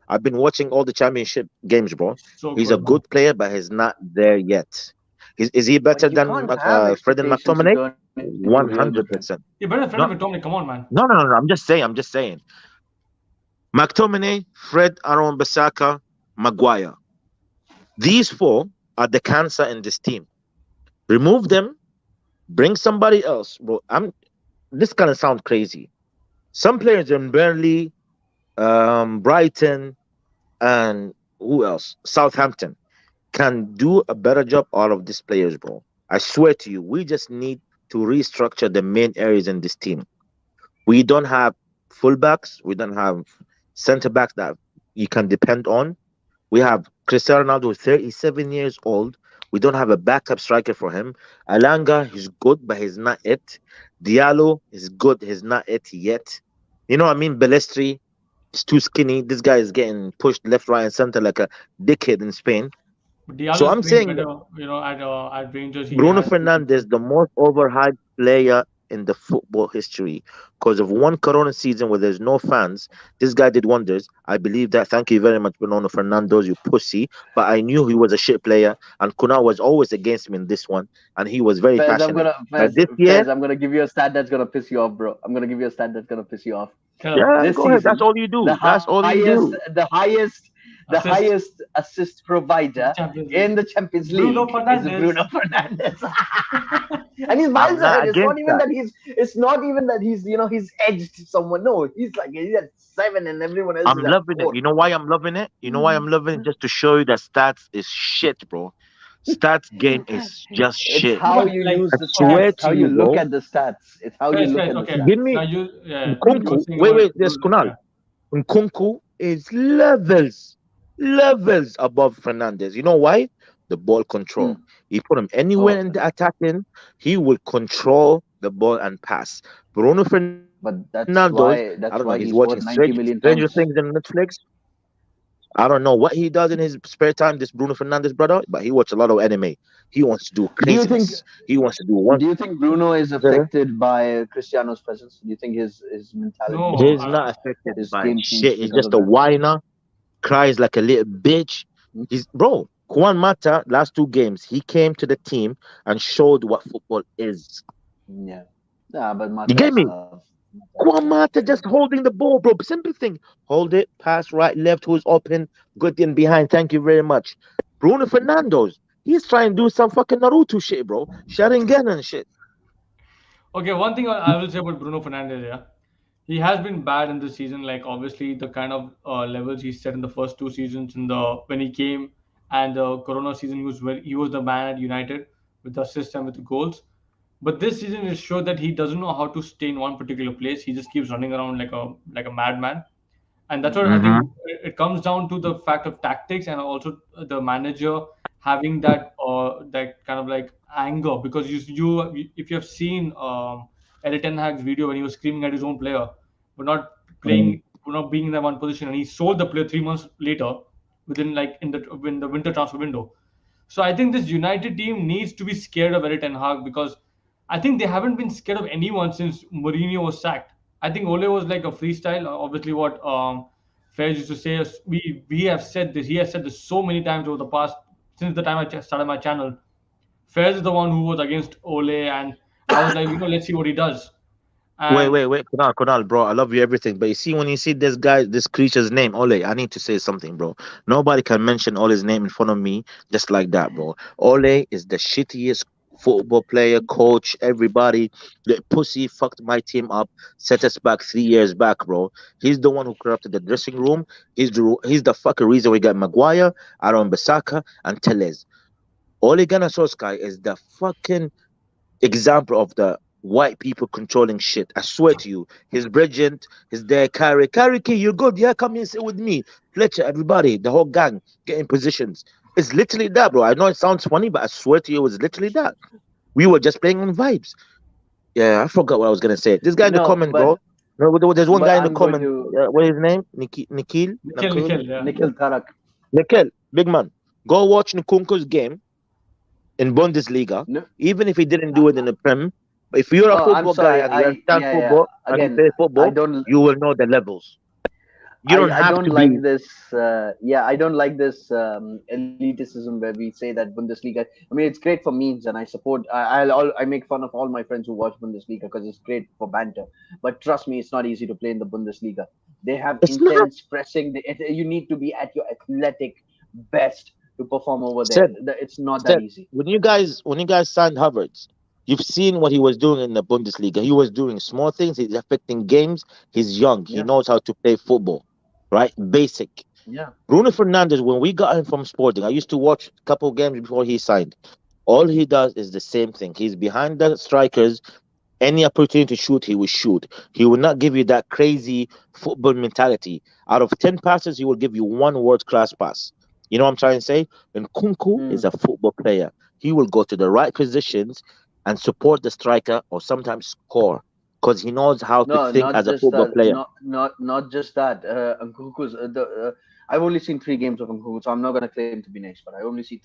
I've been watching all the championship games, bro. So He's a good, man. good player, but he's not there yet. Is he But better you than can't have Fred and expectations to McTominay? turn into Real Madrid. 100%. Yeah, better friend No, of McTominay. Come on, man. no. I'm just saying. I'm just saying. McTominay, Fred, Aaron Bissaka, Maguire. These four are the cancer in this team. Remove them, bring somebody else, bro. This gonna sound crazy. Some players in Burnley, Brighton, and who else? Southampton can do a better job out of these players, bro. I swear to you, we just need to restructure the main areas in this team. We don't have fullbacks. We don't have centre backs that you can depend on. We have Cristiano Ronaldo, who's 37 years old. We don't have a backup striker for him. Alanga, he's good, but he's not it. Diallo is good, he's not it yet. You know what I mean? Bellestri is too skinny. This guy is getting pushed left, right, and center like a dickhead in Spain. But So Diallo is I'm playing saying better, at Rangers. He Bruno has been. Fernandes, the most overhyped player in the football history, because of one Corona season where there's no fans. This guy did wonders. I believe that. Thank you very much, Bruno Fernandes, you pussy. But I knew he was a shit player, and Kunal was always against me in this one, and he was very passionate. But this year, Fez, I'm gonna give you a stat that's gonna piss you off, bro. I'm gonna give you a stat that's gonna piss you off. Tell him. yeah, This go ahead. That's season, all you the do. That's all you highest, do. the Assist. highest assist provider Champions League. in the Champions Bruno League is Fernandes. Bruno Fernandes. And he's miles I'm ahead. not It's not against even that. that he's. It's not even that he's edged someone. No, he's at 7 and everyone else I'm is at loving it. 4. You know why I'm loving it? You know why I'm loving it? Just to show you that stats is shit, bro. Stats game is just It's shit. No, how but you like, use I the okay, stats. swear It's to how you you, look bro. at the stats. It's how you Faiz, look Faiz, at the okay. Give stats. Now me you were Nkunku. saying Wait, about wait. There's Kunal. yeah. Nkunku is levels above Fernandez. You know why? The ball control. Hmm. You put him anywhere Oh, in the attacking, he will control the ball and pass. Bruno Fernandes, but I don't know if he's watching that's why he's Stranger worth Things 90 in million Netflix. pounds. I don't know what he does in his spare time, this Bruno Fernandez brother, but he watch a lot of anime. He wants to do Do you think craziness. He wants to do one. do you think Bruno is affected by Cristiano's presence? Do you think his mentality No, He's changes, not affected his by game shit. changed He's because just of a that? whiner, cries like a little bitch. Hmm? He's bro. Juan Mata, last two games, he came to the team and showed what football is. Yeah. Yeah, but You Mata get has me? love. Mata has Juan love for Mata players, just bro. holding the ball, bro. Simple thing. Hold it, pass right, left, who's open, good in behind. Thank you very much. Bruno Fernandes, he's trying to do some fucking Naruto shit, bro. Sharingan and shit. okay, one thing I will say about Bruno Fernandes, yeah, he has been bad in this season. Like obviously the kind of levels he set in the first two seasons in the when he came and the Corona season he was the man at United with the assists and with the goals. But this season it showed that he doesn't know how to stay in one particular place. He just keeps running around like a madman, and that's what I Hmm. think Mm-hmm. it comes down to the fact of tactics and also the manager having that kind of like anger because you if you have seen Erik Ten Hag's video when he was screaming at his own player for not playing for not being in that one position and he sold the player 3 months later within like in the winter transfer window. So I think this United team needs to be scared of Erik Ten Hag because I think they haven't been scared of anyone since Mourinho was sacked. I think Ole was like a freestyle. Obviously, what Faiz used to say is we have said this. He has said this so many times over the past since the time I started my channel. Faiz is the one who was against Ole, and I was like, let's see what he does. And Wait, Kunal, bro. I love you everything, but you see when you see this guy, this creature's name, Ole, I need to say something, bro. Nobody can mention Ole's name in front of me just like that, bro. Ole is the shittiest football player, coach, everybody. The pussy fucked my team up, set us back 3 years back, bro. He's the one who corrupted the dressing room. He's the fucking reason we got Maguire, Aaron Bissaka, and Teles. Ole Gunnar Solskjaer is the fucking example of the white people controlling shit. I swear to you. His Bridget, his there, Carrie Key, you're good. Yeah, come here, sit with me. Fletcher, everybody, the whole gang, get in positions. It's literally that, bro. I know it sounds funny, but I swear to you, it was literally that. We were just playing on vibes. Yeah, I forgot what I was gonna say. This guy in the No, comment, bro. No, there's one but guy in the I'm going comment. to What is his name? Nikhil, yeah. Nikhil Tarak. Nikhil, big man. Go watch Nkunku's game in Bundesliga, No, even if he didn't do it in the Prem. But if you're a oh, I'm football guy sorry. and you understand Yeah. football and you Again, play I football, don't. you will know the levels. You don't I have don't to like be. this. Yeah, I don't like this elitism where we say that Bundesliga. I mean, it's great for memes, and I support. I make fun of all my friends who watch Bundesliga because it's great for banter. But trust me, it's not easy to play in the Bundesliga. They have It's not intense pressing. You need to be at your athletic best to perform over there. said. It's not that Said easy. when you guys signed Havertz, you've seen what he was doing in the Bundesliga. He was doing small things. He's affecting games. He's young. He Yeah, knows how to play football, right? Basic. yeah. Bruno Fernandez, when we got him from Sporting, I used to watch a couple games before he signed. All he does is the same thing. He's behind the strikers. Any opportunity to shoot, he will shoot. He will not give you that crazy football mentality. Out of 10 passes, he will give you one world class pass. You know what I'm trying to say? And Kunku Hmm. is a football player. He will go to the right positions and support the striker or sometimes score because he knows how to No, think not as a just football that. player. Not just that. Nkunku's I've only seen 3 games of Nkunku, so I'm not gonna claim to be next. But I only see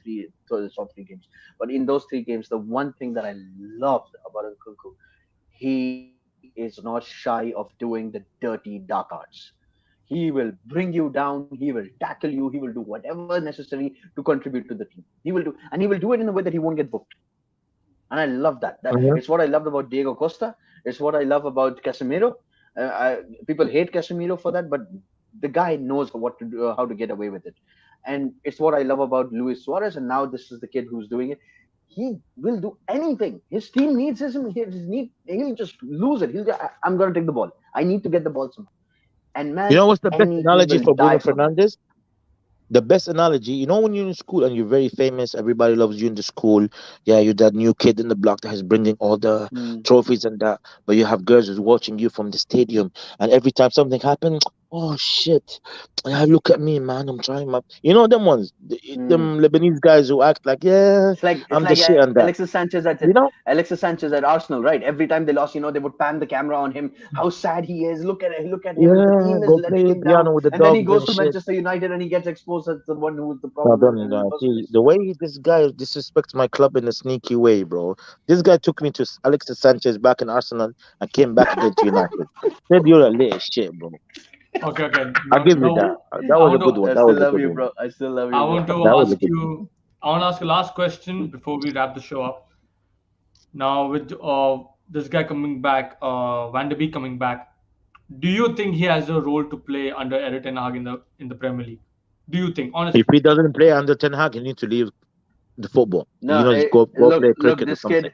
saw 3 games. But in those 3 games, the one thing that I loved about Nkunku, he is not shy of doing the dirty dark arts. He will bring you down. He will tackle you. He will do whatever necessary to contribute to the team. And he will do it in a way that he won't get booked. And I love that. That Mhm. it's what I loved about Diego Costa. It's what I love about Casemiro. People hate Casemiro for that, but the guy knows what to do, how to get away with it. And it's what I love about Luis Suarez. And now this is the kid who's doing it. He will do anything. His team needs him. He'll just lose it. I'm going to take the ball. I need to get the ball somehow. And You man, know what's the best any team analogy will for Bruno die for him. Fernandes? The best analogy, you know, when you're in school and you're very famous, everybody loves you in the school. Yeah, you're that new kid in the block that is bringing all the Hmm. trophies and that, but you have girls who's watching you from the stadium, and every time something happens, oh shit, yeah, look at me, man, I'm trying my, you know, them ones, Hmm. them Lebanese guys who act like, yeah, It's I'm the like shit and that, you know, Alexis Sanchez at Arsenal, right? Every time they lost, they would pan the camera on him. How sad he is. Look at him. The yeah, team is go letting play him down. piano with the And then he dogs goes and to shit. Manchester United and he gets exposed as the one who was the No, problem don't in the first see place. the way this guy disrespects my club in a sneaky way, bro. This guy took me to Alexis Sanchez back in Arsenal and came back again to United. Said you're a little shit, bro. Okay, okay. I'll Now, give you that. That I was a want good to one. I That still was a love good you, one. bro. I still love I you, bro. want to That was a ask good one. you. I want to ask a last question before we wrap the show up. Now, with this guy coming back, Van de Beek coming back, do you think he has a role to play under Erik ten Hag in the Premier League? Do you think, If honestly? he doesn't play under Ten Hag, he needs to leave the football. You No, know, just go play look, cricket or something.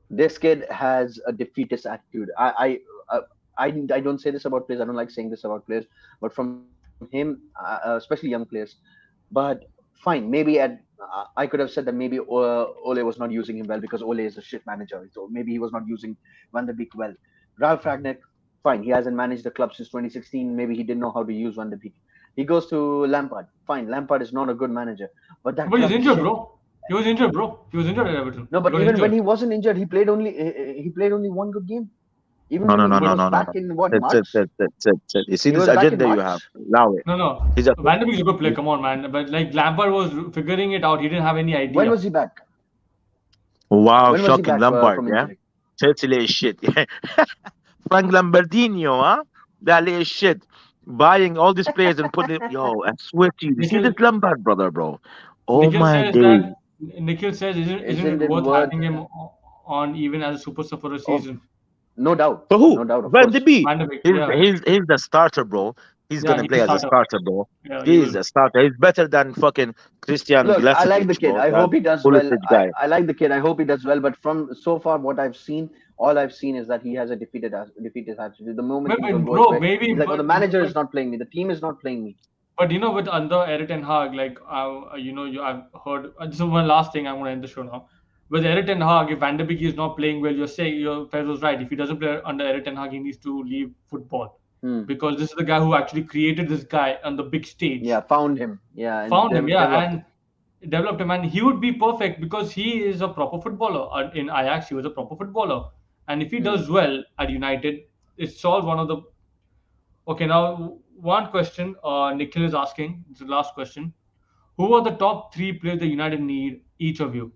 this kid has a defeatist attitude. I don't say this about players. I don't like saying this about players, but from him, especially young players. But fine, maybe I could have said that maybe Ole was not using him well because Ole is a shit manager. So maybe he was not using Van der Beek well. Ralph Ragnick, fine, he hasn't managed the club since 2016. Maybe he didn't know how to use Van der Beek. He goes to Lampard. Fine, Lampard is not a good manager, but that But he's club is injured, shit. bro. He was injured, bro. He was injured at Everton. No, He but got even when injured. he wasn't injured, he played only one good game. Even No, when no, he no, But no, was no, no, back no. in what That's it. March? That's it. You see He this was back in agenda you have. March. Allow it. no, no. He's a Van de Beek is a good player. he's, Come on, man. But like Lampard was figuring it out. He didn't have any When idea. was he back? wow, When was he shocking back Lampard, from yeah. injury? Totally shit. Frank Lambardino, huh? That little shit. Buying all these players and putting it, yo, I swear to you, you see Nikhil, this Lombard brother, bro. Oh Nikhil my says days. that Nikhil says, isn't Isn't it it worth worth? having him on even as a super sub for a Oh, season? no doubt, For who? no doubt, of Van de course. Beek. Van de Beek, He's, yeah, he's, he's the starter, bro. He's yeah, gonna he's play a as a starter. starter, bro. Yeah, he He's will. a starter. He's better than fucking Christian Look, I like the Glasicic, kid. bro. I That hope he does well. Pulisic guy. I like the kid. I hope he does well. But from so far, what I've seen, all I've seen is that he has a defeated attitude. The moment things don't go his Bro, way, maybe, he's like, "Oh, the but manager but is not playing me. The team is not playing me." but with under Erik ten Hag, like I've heard. This is one last thing I'm going to end the show now. With Erik ten Hag, if Van de Beek is not playing well, your Fez was right. If he doesn't play under Erik ten Hag, he needs to leave football Hmm. because this is the guy who actually created this guy on the big stage, Yeah, found him. Yeah, and found him, yeah, developed and him. developed him, and he would be perfect because he is a proper footballer. In Ajax, he was a proper footballer, and if he Hmm. does well at United, it solves one of the. Okay, now one question. Nikhil is asking. It's the last question. Who are the top three players that United need? Each of you.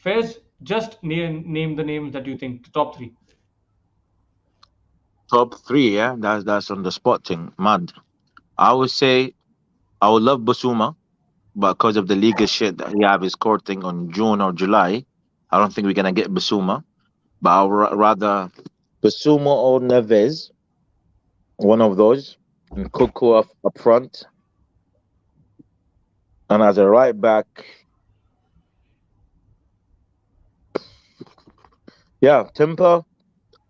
Faiz, just name the names that you think. The top three. Top three, yeah. That's on the spot thing. Mad. I would say I would love Basuma, but because of the legal shit that he have his court thing on June or July, I don't think we're gonna get Basuma. But I'll rather Basuma or Neves, one of those, and Coco up front, and as a right back, yeah, Timber.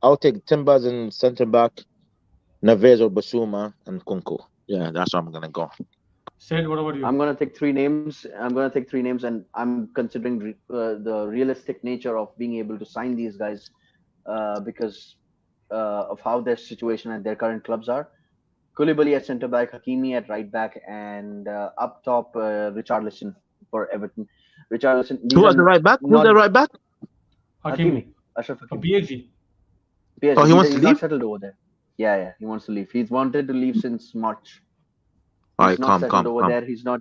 I'll take Timber as in centre back, Neves or Basuma, and Kunku. Yeah, that's where I'm gonna go. Said, what about you? I'm gonna take 3 names. I'm gonna take 3 names, and I'm considering the realistic nature of being able to sign these guys. because of how their situation and their current clubs are. Koulibaly at centre back, Hakimi at right back, and up top, Richarlison for Everton. Richarlison, Who these was the are right back? Who's the not right back? Hakimi, Hakimi Ashraf for Hakimi. PSG. Oh, PSG, he wants to he's not leave. settled over there. Yeah, yeah, he wants to leave. He's wanted to leave since March. All He's right, not calm, settled calm, over calm. there. He's not.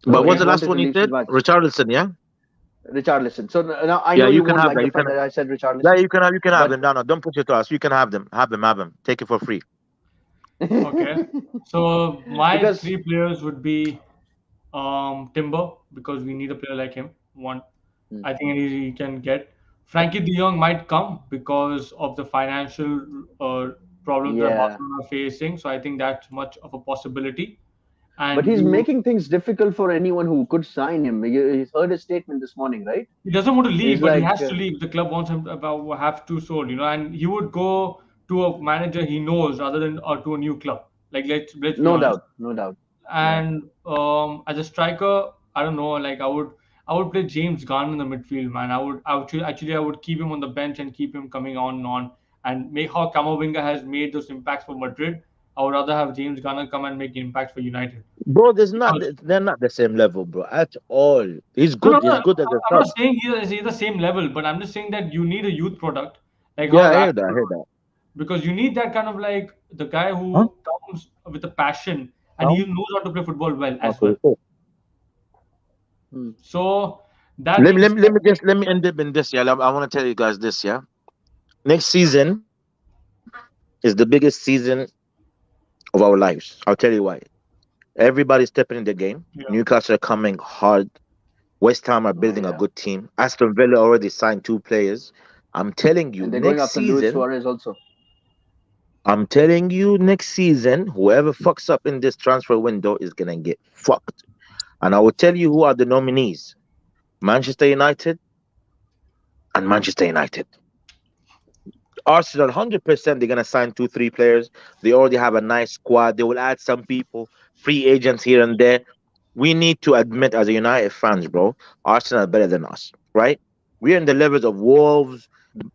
But So what's he's the Okay. last wanted one to you leave said? since March. Richarlison, yeah. Richarlison. So now I Yeah, know you you can won't have like that. the You fact can. that I said Yeah, Richarlison, you can have them. but No, no, don't push it to us. You can have them. Have them. Take it for free. Okay. So my because three players would be Timber because we need a player like him. One, hmm, I think he can get. Frankie De Jong might come because of the financial problems that yeah, Barcelona are facing. So I think that's much of a possibility. but And he's you, making things difficult for anyone who could sign him. He's heard his statement this morning, right? he doesn't want to leave, He's but he like, has to leave. The club wants him to have to sold, and he would go to a manager he knows rather than to a new club. Like let's be no honest. doubt, no doubt. Yeah, And as a striker, I don't know. Like I would play James Garner in the midfield, man. I would keep him on the bench and keep him coming on and on and make how Camavinga has made those impacts for Madrid. I would rather have James Garner come and make impacts for United. Bro, Because they're not the same level, bro, at all. He's no, no, good. He's no, good as a I'm not sub. saying he's the same level, but I'm just saying that you need a youth product, like Yeah, how I hear Rashford that. I hear was, that. because you need that kind of like the guy Huh? who comes with a passion and he How? knows how to play football well as Okay. well. Cool. hmm. So that being said, Let me end up in this. Yeah, I want to tell you guys this. Yeah, next season is the biggest season of our lives. I'll tell you why. Everybody's stepping in the game. yeah, Newcastle are coming hard. West Ham are Oh building a yeah, good team. Aston Villa already signed two players. I'm telling you, and they're going next after Luis season, Suarez also. whoever fucks up in this transfer window is gonna get fucked. And I will tell you who are the nominees: Manchester United and Manchester United. Arsenal, 100%, they're gonna sign two, three players. They already have a nice squad. They will add some people, free agents here and there. We need to admit, as a United fans, bro, Arsenal are better than us, right? We're in the levels of Wolves,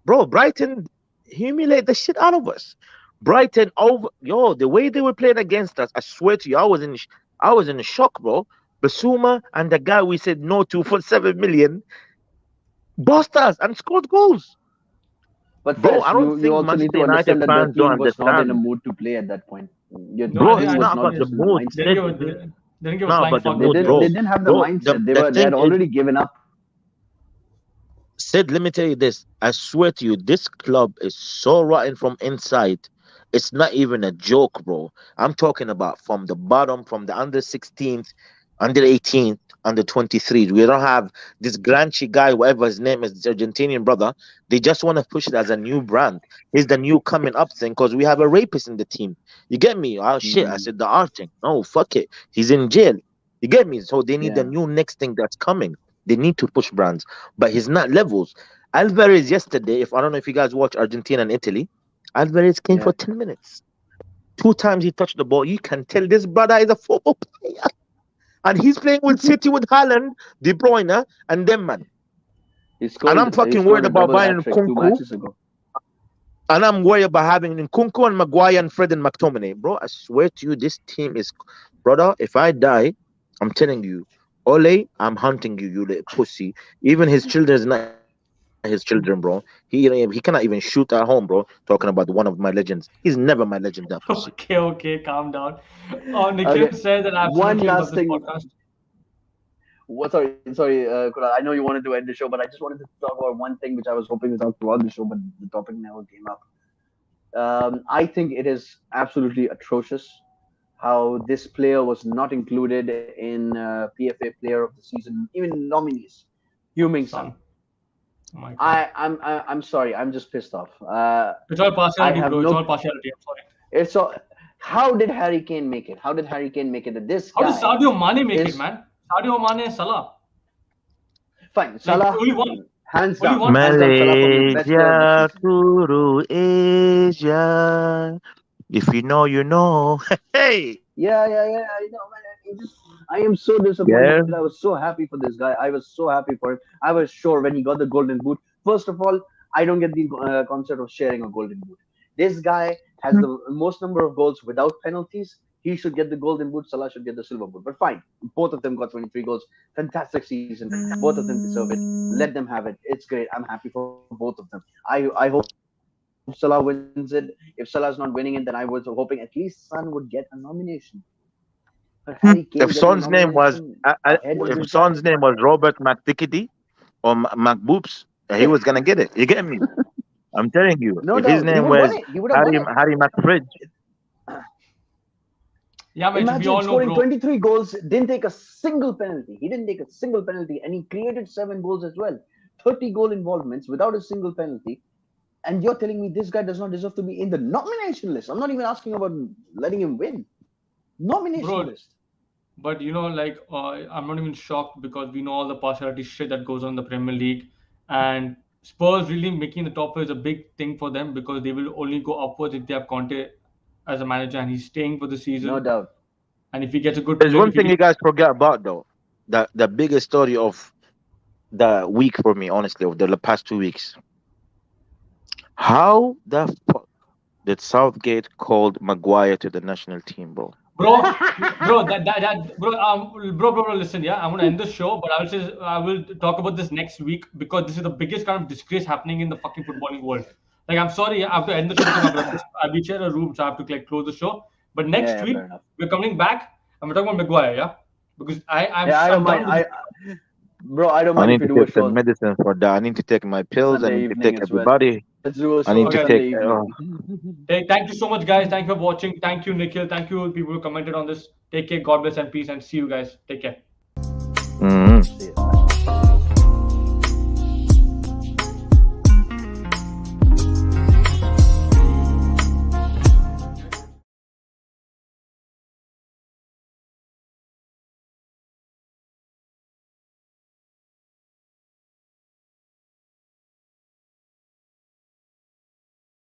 bro. Brighton humiliate the shit out of us. Brighton over, yo, the way they were playing against us, I swear to you, I was in shock, bro. Basuma and the guy we said no to for 7 million bossed us and scored goals. But Bro, Fez, I don't you think also need Manchester to United understand that the fans don't team was not in a understand. mood to play at that point. Your no, I Bro, didn't, team it's I was not didn't, not about the just in the mood. didn't mindset. give a didn't give a No, flying about the fuck They about mood, the didn't. They bro. others. didn't have the Bro, mindset. the They had thing is, already given up. Sid, let me tell you this. I swear to you, this club is so rotten from inside. It's not even a joke, bro. I'm talking about from the bottom, from the under 16th, under 18th, under 23. We don't have this Granchi guy, whatever his name is, this Argentinian brother. They just want to push it as a new brand. He's the new coming up thing because we have a rapist in the team. You get me? Oh, shit. I Hmm. said the art thing. No, fuck it. He's in jail. You get me? So they need the Yeah, new next thing that's coming. They need to push brands, but he's not levels. Alvarez yesterday, if I don't know if you guys watch Argentina and Italy, Alvarez came yeah. for 10 minutes. Two times he touched the ball. You can tell this brother is a football player. And he's playing with City with Haaland, De Bruyne, and them, man. He And I'm scored. He fucking worried scored a about double buying hat trick two Nkunku. matches ago. And I'm worried about having Nkunku and Maguire and Fred and McTominay. Bro, I swear to you, this team is. Brother, if I die, I'm telling you, Ole, I'm hunting you, you little pussy. Even his children is not his children, bro. He cannot even shoot at home, bro. Talking about one of my legends. He's never my legend, that pussy. Okay, okay, calm down. Nikhil Okay. said that One absolutely love last this thing. podcast. Sorry, Kunal. I know you wanted to end the show, but I just wanted to talk about one thing which I was hoping to talk throughout the show, but the topic never came up. I think it is absolutely atrocious how this player was not included in PFA Player of the Season, even nominees. Huming Sun. Son, oh my God, I'm sorry. I'm just pissed off. it's all I partiality, have bro. It's no. all partiality. I'm sorry. It's so. How did Harry Kane make it? How did Harry Kane make it? That this How does guy Sadio Mane make it, is man? Sadio Mane, Salah, fine. like Salah, only one, only one hands player. down. Salah for me, best player of the Malaysia, season. Guru Asia. If you know, you know. Hey, Yeah. I know, man. I am so disappointed. yeah. I was so happy for this guy. I was so happy for him. I was sure when he got the golden boot. First of all, I don't get the concept of sharing a golden boot. This guy has the most number of goals without penalties. He should get the golden boot. Salah should get the silver boot. But fine, both of them got 23 goals. Fantastic season. Both of them deserve it. Let them have it. It's great. I'm happy for both of them. I hope Salah wins it. If Salah is not winning it, then I was hoping at least Son would get a nomination. But Harry Kane getting a If Son's nomination name was ahead of this if guy. Son's name was Robert McTickety or McBoops, he was gonna get it. You get me? I'm telling you. No If his doubt, he name would have was won it. He would have won it. Harry McFridge, Yeah, man, we Imagine all know, scoring bro. 23 goals, didn't take a single penalty. He didn't take a single penalty, and he created 7 goals as well. 30 goal involvements without a single penalty. And you're telling me this guy does not deserve to be in the nomination list? I'm not even asking about letting him win. Nomination Bro, list. but I'm not even shocked because we know all the partiality shit that goes on in the Premier League, and Spurs really making the top four is a big thing for them because they will only go upwards if they have Conte as a manager and he's staying for the No season. doubt. And if he gets a good, there's like, one if he thing you gets, guys forget about though. The biggest story of the week for me, honestly, of the past 2 weeks. How the fuck did Southgate called Maguire to the national team, bro? bro, bro, listen, yeah, I'm gonna end the show, but I will talk about this next week because this is the biggest kind of disgrace happening in the fucking footballing world. Like, I'm sorry, I have to end the show because I've share a room, so I have to like close the show. But next Yeah, week fair enough. we're coming back and we're talking about Maguire, yeah, because Yeah, I don't I'm mind. done with Bro, I don't I mind if need you to do a take the show medicine for that. I need to take my pills. I Sunday need to evening take as well. everybody. Let's do a I show need on to Okay. take. Sunday evening. Hey, thank you so much, guys. Thank you for watching. Thank you, Nikhil. Thank you, people who commented on this. Take care. God bless and peace. And see you guys. Take care. Mhm. See ya.